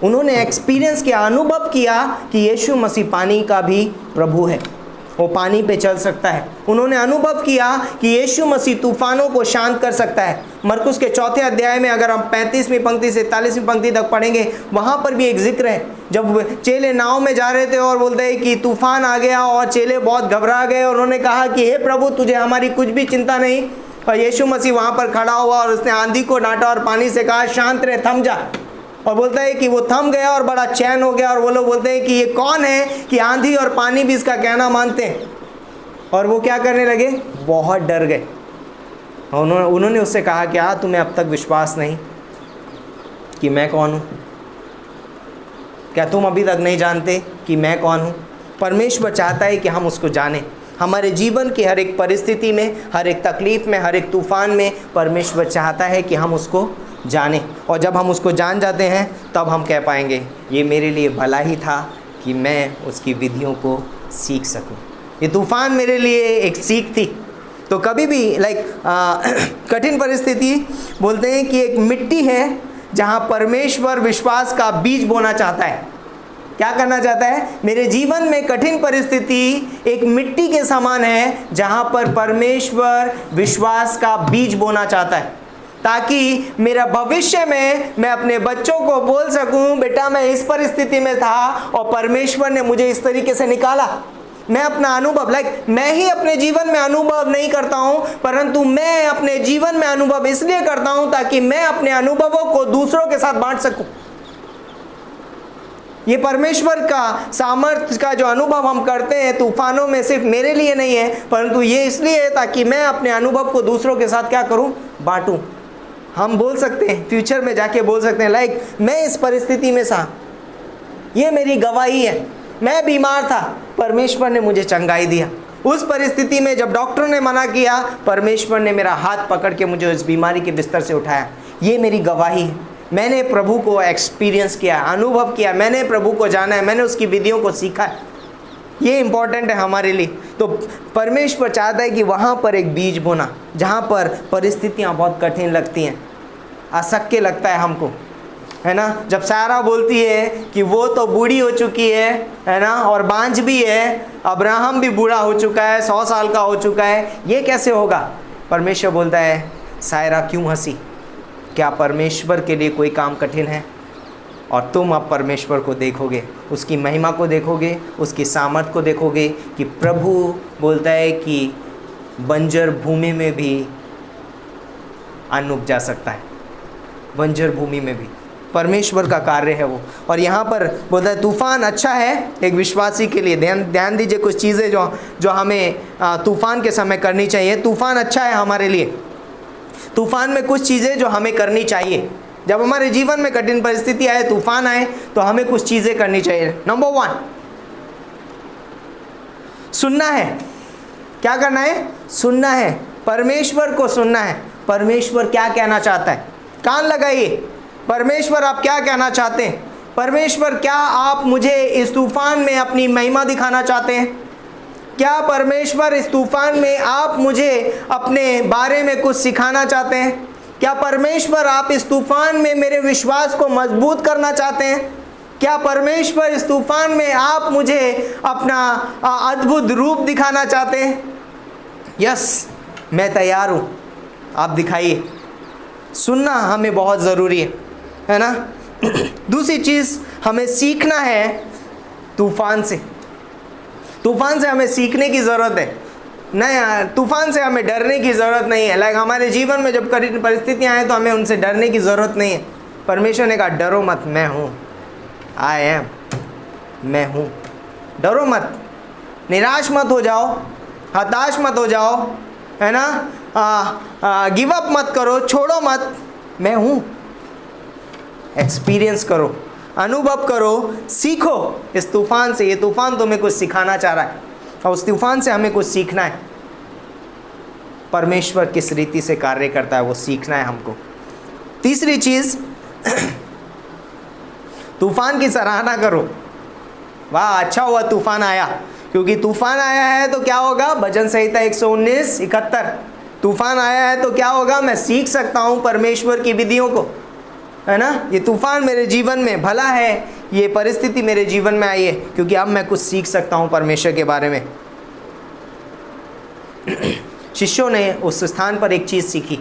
उन्होंने एक्सपीरियंस किया, अनुभव किया कि यीशु मसीह पानी का भी प्रभु है, वो पानी पे चल सकता है। उन्होंने अनुभव किया कि यीशु मसीह तूफ़ानों को शांत कर सकता है। मरकुस के 4 अध्याय में अगर हम 35वीं पंक्ति से 41वीं पंक्ति तक पढ़ेंगे, वहाँ पर भी एक जिक्र है, जब चेले नाव में जा रहे थे और बोलते हैं कि तूफ़ान आ गया और चेले बहुत घबरा गए और उन्होंने कहा कि हे प्रभु, तुझे हमारी कुछ भी चिंता नहीं। और यीशु मसीह वहाँ पर खड़ा हुआ और उसने आंधी को डांटा और पानी से कहा शांत रहे, थम जा। और बोलता है कि वो थम गया और बड़ा चैन हो गया। और वो लोग बोलते हैं कि ये कौन है कि आंधी और पानी भी इसका कहना मानते हैं। और वो क्या करने लगे, बहुत डर गए। उन्होंने उससे कहा कि तुम्हें अब तक विश्वास नहीं कि मैं कौन हूँ? क्या तुम अभी तक नहीं जानते कि मैं कौन हूँ? परमेश्वर चाहता है कि हम उसको जानें। हमारे जीवन की हर एक परिस्थिति में, हर एक तकलीफ़ में, हर एक तूफ़ान में परमेश्वर चाहता है कि हम उसको जानें। और जब हम उसको जान जाते हैं तब हम कह पाएंगे ये मेरे लिए भला ही था कि मैं उसकी विधियों को सीख सकूं। ये तूफ़ान मेरे लिए एक सीख थी। तो कभी भी कठिन परिस्थिति बोलते हैं कि एक मिट्टी है जहाँ परमेश्वर विश्वास का बीज बोना चाहता है। क्या करना चाहता है? मेरे जीवन में कठिन परिस्थिति एक मिट्टी के समान है जहाँ पर परमेश्वर विश्वास का बीज बोना चाहता है। ताकि मेरा भविष्य में मैं अपने बच्चों को बोल सकूं, बेटा मैं इस परिस्थिति में था और परमेश्वर ने मुझे इस तरीके से निकाला। मैं अपना अनुभव मैं ही अपने जीवन में अनुभव नहीं करता हूं, परंतु मैं अपने जीवन में अनुभव इसलिए करता हूं ताकि मैं अपने अनुभवों को दूसरों के साथ बांट सकूं। ये परमेश्वर का सामर्थ्य का जो अनुभव हम करते हैं तूफानों में, सिर्फ मेरे लिए नहीं है, परंतु ये इसलिए है ताकि मैं अपने अनुभव को दूसरों के साथ क्या करूं, बांटूं। हम बोल सकते हैं, फ्यूचर में जाके बोल सकते हैं मैं इस परिस्थिति में था, ये मेरी गवाही है, मैं बीमार था, परमेश्वर ने मुझे चंगाई दिया। उस परिस्थिति में जब डॉक्टर ने मना किया, परमेश्वर ने मेरा हाथ पकड़ के मुझे उस बीमारी के बिस्तर से उठाया। ये मेरी गवाही है। मैंने प्रभु को एक्सपीरियंस किया, अनुभव किया, मैंने प्रभु को जाना है, मैंने उसकी विधियों को सीखा है। ये इंपॉर्टेंट है हमारे लिए। तो परमेश्वर चाहता है कि वहाँ पर एक बीज बोना, जहाँ पर परिस्थितियाँ बहुत कठिन लगती हैं, अशक्य लगता है हमको, है ना। जब सारा बोलती है कि वो तो बूढ़ी हो चुकी है ना, और बांझ भी है, अब्राहम भी बूढ़ा हो चुका है, 100 साल का हो चुका है, ये कैसे होगा। परमेश्वर बोलता है, सायरा क्यों हंसी, क्या परमेश्वर के लिए कोई काम कठिन है। और तुम अब परमेश्वर को देखोगे, उसकी महिमा को देखोगे, उसकी सामर्थ को देखोगे कि प्रभु बोलता है कि बंजर भूमि में भी अन्न उपजा सकता है, बंजर भूमि में भी परमेश्वर का कार्य है वो। और यहाँ पर बोलता है तूफान अच्छा है एक विश्वासी के लिए। ध्यान दीजिए कुछ चीज़ें जो हमें तूफान के समय करनी चाहिए। तूफान अच्छा है हमारे लिए। तूफान में कुछ चीज़ें जो हमें करनी चाहिए। जब हमारे जीवन में कठिन परिस्थिति आए, तूफान आए, तो हमें कुछ चीज़ें करनी चाहिए। नंबर 1, सुनना है। क्या करना है? सुनना है, परमेश्वर को सुनना है। परमेश्वर क्या कहना चाहता है, कान लगाइए। परमेश्वर आप क्या कहना चाहते हैं? परमेश्वर क्या आप मुझे इस तूफान में अपनी महिमा दिखाना चाहते हैं? क्या परमेश्वर इस तूफान में आप मुझे अपने बारे में कुछ सिखाना चाहते हैं? क्या परमेश्वर आप इस तूफान में मेरे विश्वास को मजबूत करना चाहते हैं? क्या परमेश्वर इस तूफान में आप मुझे अपना अद्भुत रूप दिखाना चाहते हैं? यस, मैं तैयार हूँ, आप दिखाइए। सुनना हमें बहुत ज़रूरी है ना। दूसरी चीज़, हमें सीखना है तूफान से। तूफान से हमें सीखने की ज़रूरत है। नहीं, तूफान से हमें डरने की ज़रूरत नहीं है। हमारे जीवन में जब कठिन परिस्थितियाँ आए तो हमें उनसे डरने की ज़रूरत नहीं है। परमेश्वर ने कहा डरो मत, मैं हूँ, आई एम, मैं हूँ। डरो मत, निराश मत हो जाओ, हताश मत हो जाओ, है ना। गिव अप मत करो, छोड़ो मत, मैं हूँ। एक्सपीरियंस करो, अनुभव करो, सीखो इस तूफान से। ये तूफान तुम्हें कुछ सिखाना चाह रहा है और उस तूफान से हमें कुछ सीखना है। परमेश्वर किस रीति से कार्य करता है वो सीखना है हमको। तीसरी चीज़, तूफान की सराहना करो। वाह, अच्छा हुआ तूफान आया, क्योंकि तूफान आया है तो क्या होगा? भजन संहिता 119:71, तूफान आया है तो क्या होगा? मैं सीख सकता हूँ परमेश्वर की विधियों को, है ना। ये तूफान मेरे जीवन में भला है, ये परिस्थिति मेरे जीवन में आई है क्योंकि अब मैं कुछ सीख सकता हूँ परमेश्वर के बारे में। शिष्यों ने उस स्थान पर एक चीज़ सीखी।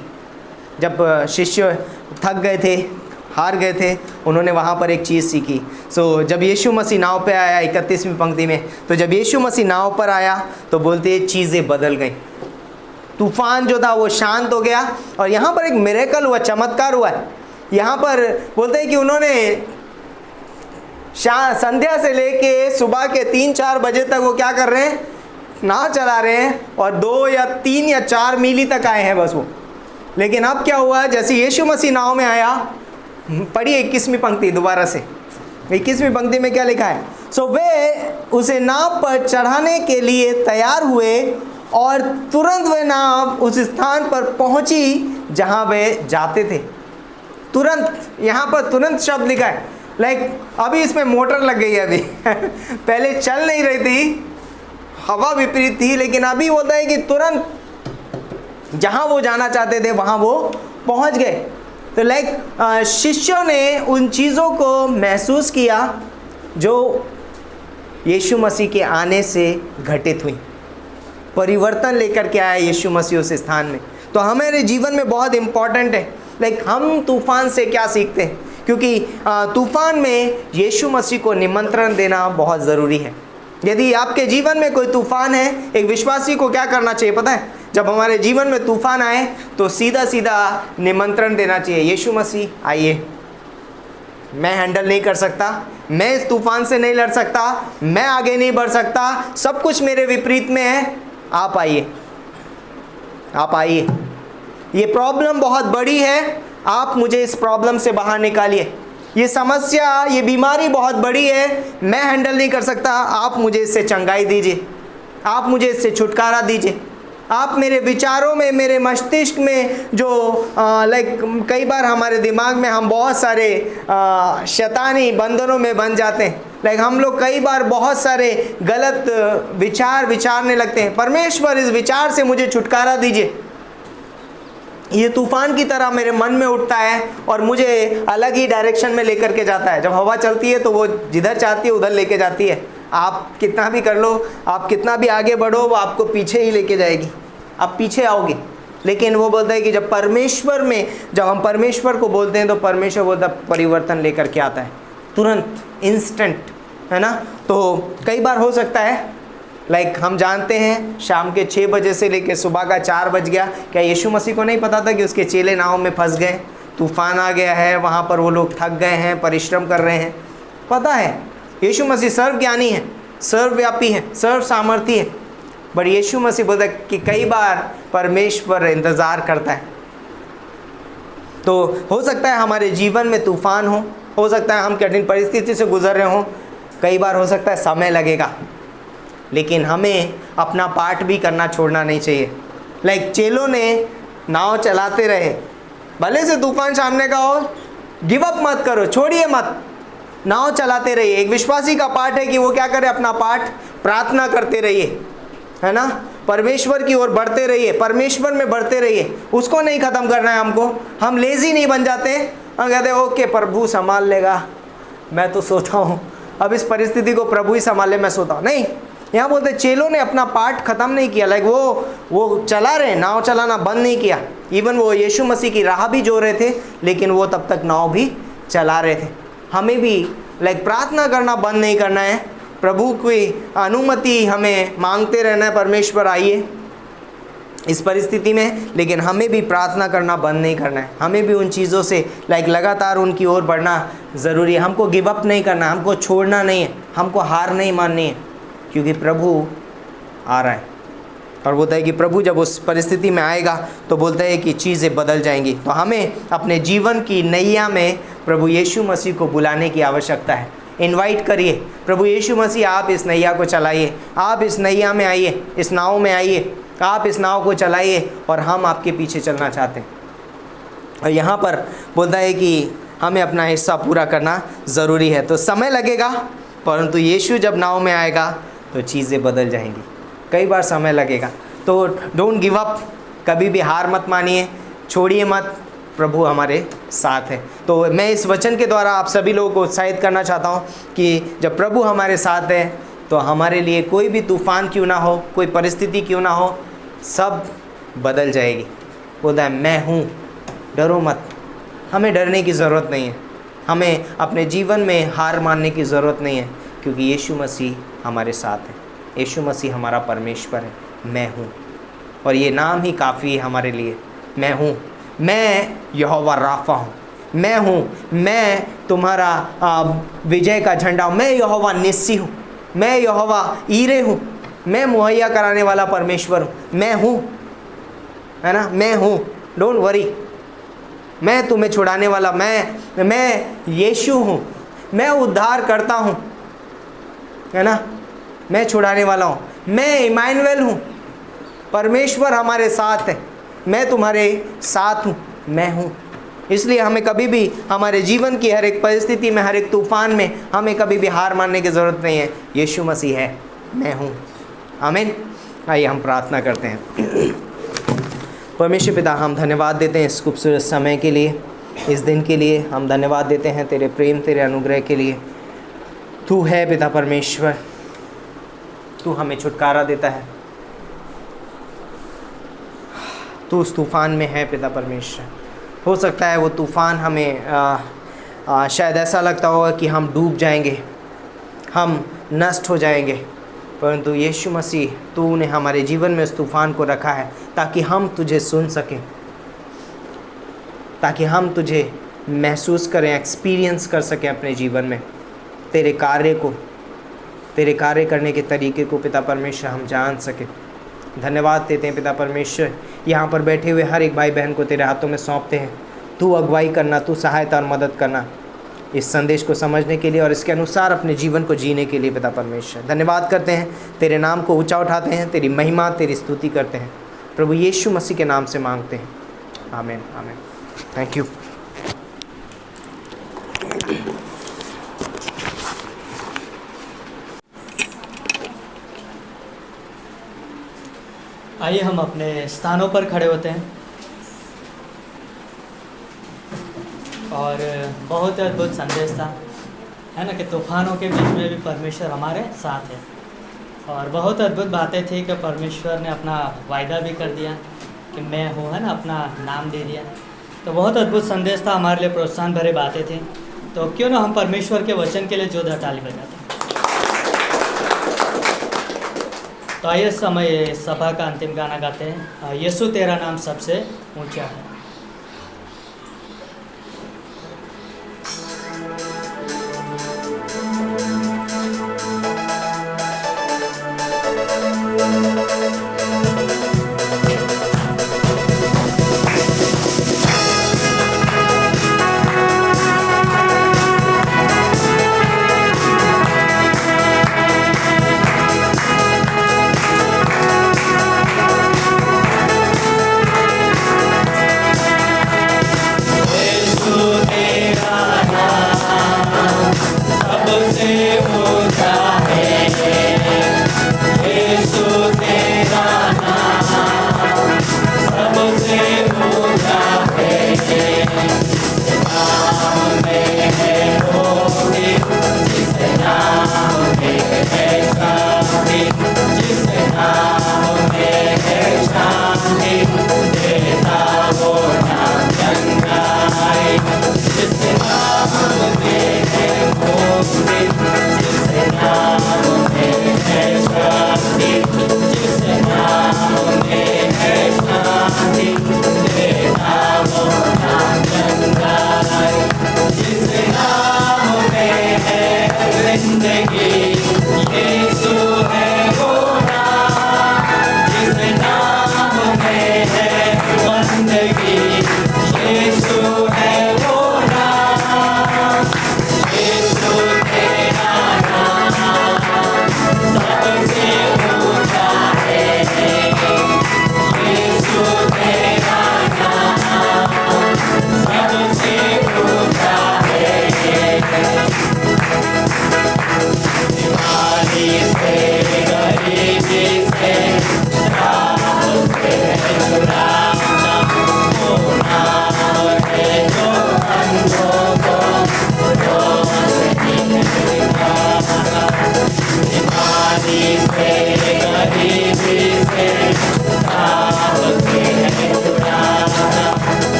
जब शिष्य थक गए थे, हार गए थे, उन्होंने वहाँ पर एक चीज़ सीखी। जब यीशु मसीह नाव पे आया, 31वीं पंक्ति में, तो जब यीशु मसीह नाव पर आया तो बोलते चीज़ें बदल गई। तूफान जो था वो शांत हो गया और यहाँ पर एक मिरेकल हुआ, चमत्कार हुआ है। यहाँ पर बोलते हैं कि उन्होंने संध्या से लेके सुबह के 3-4 बजे तक वो क्या कर रहे हैं? नाव चला रहे हैं और 2 या 3 या 4 मील तक आए हैं बस वो। लेकिन अब क्या हुआ? जैसे यीशु मसीह नाव में आया, पढ़िए 21वीं पंक्ति दोबारा से। 21वीं पंक्ति में क्या लिखा है? वे उसे नाव पर चढ़ाने के लिए तैयार हुए और तुरंत वह नाव उस स्थान पर पहुंची जहां वे जाते थे। तुरंत, यहाँ पर तुरंत शब्द लिखा है। अभी इसमें मोटर लग गई है अभी पहले चल नहीं रही थी, हवा विपरीत थी, लेकिन अभी होता है कि तुरंत जहाँ वो जाना चाहते थे वहाँ वो पहुँच गए। तो शिष्यों ने उन चीज़ों को महसूस किया जो यीशु मसीह के आने से घटित हुई। परिवर्तन लेकर के आया यीशु मसीह उस स्थान में। तो हमारे जीवन में बहुत इम्पॉर्टेंट है हम तूफान से क्या सीखते हैं? क्योंकि तूफान में यीशु मसीह को निमंत्रण देना बहुत ज़रूरी है। यदि आपके जीवन में कोई तूफान है, एक विश्वासी को क्या करना चाहिए पता है? जब हमारे जीवन में तूफान आए तो सीधा सीधा निमंत्रण देना चाहिए, यीशु मसीह आइए, मैं हैंडल नहीं कर सकता, मैं इस तूफान से नहीं लड़ सकता, मैं आगे नहीं बढ़ सकता, सब कुछ मेरे विपरीत में है, आप आइए, आप आइए, ये प्रॉब्लम बहुत बड़ी है, आप मुझे इस प्रॉब्लम से बाहर निकालिए, ये समस्या, ये बीमारी बहुत बड़ी है, मैं हैंडल नहीं कर सकता, आप मुझे इससे चंगाई दीजिए, आप मुझे इससे छुटकारा दीजिए। आप मेरे विचारों में, मेरे मस्तिष्क में जो कई बार हमारे दिमाग में हम बहुत सारे शैतानी बंधनों में बन जाते हैं। हम लोग कई बार बहुत सारे गलत विचार विचारने लगते हैं। परमेश्वर, इस विचार से मुझे छुटकारा दीजिए। ये तूफान की तरह मेरे मन में उठता है और मुझे अलग ही डायरेक्शन में लेकर के जाता है। जब हवा चलती है तो वो जिधर चाहती है उधर लेके जाती है। आप कितना भी कर लो, आप कितना भी आगे बढ़ो, वो आपको पीछे ही लेके जाएगी, आप पीछे आओगे। लेकिन वो बोलता है कि जब परमेश्वर में, जब हम परमेश्वर को बोलते हैं तो परमेश्वर बोलता परिवर्तन लेकर के आता है, तुरंत, इंस्टेंट, है ना। तो कई बार हो सकता है हम जानते हैं शाम के 6 बजे से लेकर सुबह का 4 बज गया, क्या यीशु मसीह को नहीं पता था कि उसके चेले नाव में फंस गए, तूफान आ गया है, वहाँ पर वो लोग थक गए हैं, परिश्रम कर रहे हैं? पता है, यीशु मसीह सर्वज्ञानी है, सर्वव्यापी है, सर्व सामर्थी है। बट यीशु मसीह बोलता है कि कई बार परमेश्वर इंतज़ार करता है। तो हो सकता है हमारे जीवन में तूफान हो सकता है हम कठिन परिस्थिति से गुजर रहे हों, कई बार हो सकता है समय लगेगा, लेकिन हमें अपना पार्ट भी करना छोड़ना नहीं चाहिए। चेलों ने नाव चलाते रहे, भले से तूफान सामने का हो, गिव अप मत करो, छोड़िए मत, नाव चलाते रहिए। एक विश्वासी का पार्ट है कि वो क्या करे, अपना पार्ट प्रार्थना करते रहिए, है ना, परमेश्वर की ओर बढ़ते रहिए, परमेश्वर में बढ़ते रहिए। उसको नहीं ख़त्म करना है हमको। हम लेज़ी नहीं बन जाते, हम कहते हैं ओके प्रभु संभाल लेगा, मैं तो सोता हूँ, अब इस परिस्थिति को प्रभु ही संभाले, मैं सोता हूँ। नहीं, यहाँ बोलते चेलों ने अपना पार्ट ख़त्म नहीं किया। वो चला रहे, नाव चलाना बंद नहीं किया। इवन वो यीशु मसीह की राह भी जो रहे थे, लेकिन वो तब तक नाव भी चला रहे थे। हमें भी प्रार्थना करना बंद नहीं करना है, प्रभु की अनुमति हमें मांगते रहना है, परमेश्वर आइए इस परिस्थिति में, लेकिन हमें भी प्रार्थना करना बंद नहीं करना है। हमें भी उन चीज़ों से लगातार उनकी ओर बढ़ना ज़रूरी है। हमको गिव अप नहीं करना, हमको छोड़ना नहीं है, हमको हार नहीं माननी है, क्योंकि प्रभु आ रहा है। और बोलता है कि प्रभु जब उस परिस्थिति में आएगा तो बोलता है कि चीज़ें बदल जाएंगी। तो हमें अपने जीवन की नैया में प्रभु यीशु मसीह को बुलाने की आवश्यकता है। इनवाइट करिए, प्रभु यीशु मसीह आप इस नैया को चलाइए, आप इस नैया में आइए, इस नाव में आइए, आप इस नाव को चलाइए और हम आपके पीछे चलना चाहते हैं। और यहाँ पर बोलता है कि हमें अपना हिस्सा पूरा करना ज़रूरी है। तो समय लगेगा, परंतु यीशु जब नाव में आएगा तो चीज़ें बदल जाएंगी। कई बार समय लगेगा, तो डोंट गिव अप, कभी भी हार मत मानिए, छोड़िए मत, प्रभु हमारे साथ है। तो मैं इस वचन के द्वारा आप सभी लोगों को उत्साहित करना चाहता हूँ कि जब प्रभु हमारे साथ है तो हमारे लिए कोई भी तूफ़ान क्यों ना हो, कोई परिस्थिति क्यों ना हो, सब बदल जाएगी। बोलता है मैं हूँ, डरो मत। हमें डरने की ज़रूरत नहीं है, हमें अपने जीवन में हार मानने की ज़रूरत नहीं है, क्योंकि यीशु मसीह हमारे साथ है। यीशु मसीह हमारा परमेश्वर है, मैं हूँ, और ये नाम ही काफ़ी है हमारे लिए। मैं हूँ, मैं यहोवा राफा हूँ, मैं हूँ, मैं तुम्हारा विजय का झंडा हूँ, मैं यहोवा निस्सी हूँ, मैं यहोवा ईरे हूँ, मैं मुहैया कराने वाला परमेश्वर हूँ, मैं हूँ, है ना, मैं हूँ, डोंट वरी, मैं तुम्हें छुड़ाने वाला, मैं यीशु हूँ, मैं उद्धार करता हूँ, है ना, मैं छुड़ाने वाला हूँ, मैं इमानुएल हूँ, परमेश्वर हमारे साथ है, मैं तुम्हारे साथ हूँ, मैं हूँ। इसलिए हमें कभी भी हमारे जीवन की हर एक परिस्थिति में, हर एक तूफान में हमें कभी भी हार मानने की ज़रूरत नहीं है। यीशु मसीह है, मैं हूँ। आमीन। आइए हम प्रार्थना करते हैं। परमेश्वर पिता, हम धन्यवाद देते हैं इस खूबसूरत समय के लिए, इस दिन के लिए हम धन्यवाद देते हैं, तेरे प्रेम, तेरे अनुग्रह के लिए। तू है पिता परमेश्वर, तू हमें छुटकारा देता है, तू उस तूफ़ान में है पिता परमेश्वर। हो सकता है वो तूफ़ान हमें शायद ऐसा लगता होगा कि हम डूब जाएंगे, हम नष्ट हो जाएंगे, परंतु यीशु मसीह तूने हमारे जीवन में उस तूफ़ान को रखा है ताकि हम तुझे सुन सकें, ताकि हम तुझे महसूस करें, एक्सपीरियंस कर सकें अपने जीवन में। तेरे कार्य करने के तरीके को पिता परमेश्वर हम जान सकें। धन्यवाद देते हैं पिता परमेश्वर, यहाँ पर बैठे हुए हर एक भाई बहन को तेरे हाथों में सौंपते हैं। तू अगुवाई करना, तू सहायता और मदद करना इस संदेश को समझने के लिए और इसके अनुसार अपने जीवन को जीने के लिए पिता परमेश्वर। धन्यवाद करते हैं, तेरे नाम को ऊंचा उठाते हैं, तेरी महिमा तेरी स्तुति करते हैं। प्रभु यीशु मसीह के नाम से मांगते हैं, आमीन आमीन। Thank you. आइए हम अपने स्थानों पर खड़े होते हैं और बहुत अद्भुत संदेश था, है ना, कि तूफानों के बीच में भी परमेश्वर हमारे साथ है। और बहुत अद्भुत बातें थी कि परमेश्वर ने अपना वायदा भी कर दिया कि मैं हूँ, है ना, अपना नाम दे दिया। तो बहुत अद्भुत संदेश था, हमारे लिए प्रोत्साहन भरे बातें थी। तो क्यों ना हम परमेश्वर के वचन के लिए जोरदार ताली बजाते हैं। तो आइए समय सभा का अंतिम गाना गाते हैं, यीशु तेरा नाम सबसे ऊंचा है।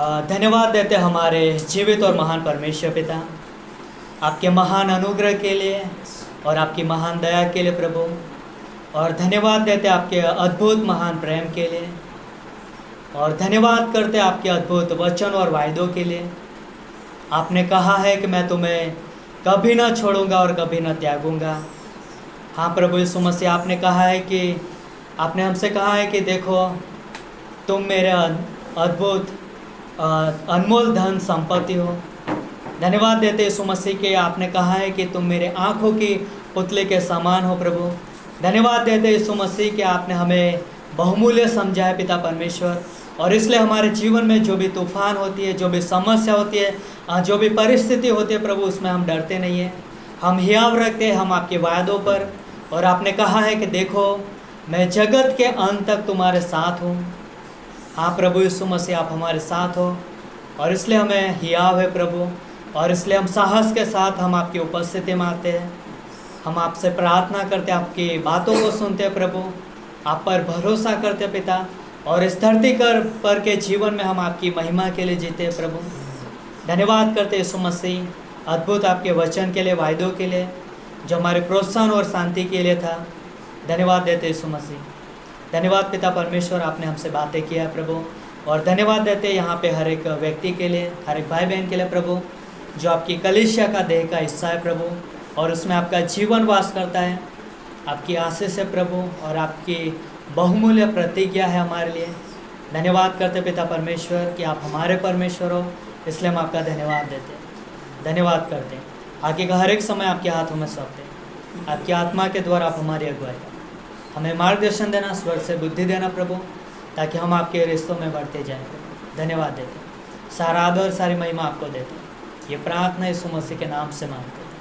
धन्यवाद देते हमारे जीवित और महान परमेश्वर पिता, आपके महान अनुग्रह के लिए और आपकी महान दया के लिए प्रभु। और धन्यवाद देते आपके अद्भुत महान प्रेम के लिए, और धन्यवाद करते आपके अद्भुत वचन और वायदों के लिए। आपने कहा है कि मैं तुम्हें कभी ना छोड़ूंगा और कभी ना त्यागूंगा। हाँ प्रभु यीशु मसीह, आपने कहा है कि आपने हमसे कहा है कि देखो तुम मेरे अद्भुत अनमोल धन संपत्ति हो। धन्यवाद देते यीशु मसीह के, आपने कहा है कि तुम मेरे आँखों की पुतले के समान हो प्रभु। धन्यवाद देते यीशु मसीह के, आपने हमें बहुमूल्य समझा है पिता परमेश्वर। और इसलिए हमारे जीवन में जो भी तूफान होती है, जो भी समस्या होती है, जो भी परिस्थिति होती है प्रभु, उसमें हम डरते नहीं हैं, हम हियाव रखते हैं हम आपके वायदों पर। और आपने कहा है कि देखो मैं जगत के अंत तक तुम्हारे साथ हूँ। हाँ प्रभु यीशु मसीह, आप हमारे साथ हो, और इसलिए हमें हियाव है प्रभु। और इसलिए हम साहस के साथ हम आपकी उपस्थिति में आते हैं, हम आपसे प्रार्थना करते हैं, आपकी बातों को सुनते हैं प्रभु, आप पर भरोसा करते हैं पिता। और इस धरती पर के जीवन में हम आपकी महिमा के लिए जीते हैं प्रभु। धन्यवाद करते यीशु मसीह, अद्भुत आपके वचन के लिए, वायदों के लिए, जो हमारे प्रोत्साहन और शांति के लिए था। धन्यवाद देते यीशु मसीह। धन्यवाद पिता परमेश्वर, आपने हमसे बातें किया है प्रभु। और धन्यवाद देते यहाँ पे हर एक व्यक्ति के लिए, हर एक भाई बहन के लिए प्रभु, जो आपकी कलीसिया का देह का हिस्सा है प्रभु, और उसमें आपका जीवन वास करता है। आपकी आशीष है प्रभु, और आपकी बहुमूल्य प्रतिज्ञा है हमारे लिए। धन्यवाद करते पिता परमेश्वर कि आप हमारे परमेश्वर हो, इसलिए हम आपका धन्यवाद देते हैं, धन्यवाद करते हैं। आगे का हर एक समय आपके हाथों में सौंपते हैं। आपकी आत्मा के द्वारा आप हमारी अगुवाई करें, हमें मार्गदर्शन देना, स्वर्ग से बुद्धि देना प्रभु, ताकि हम आपके रिश्तों में बढ़ते जाएं। धन्यवाद देते हैं, सारा आदर सारी महिमा आपको देते हैं। ये प्रार्थना यीशु मसीह के नाम से मांगते हैं।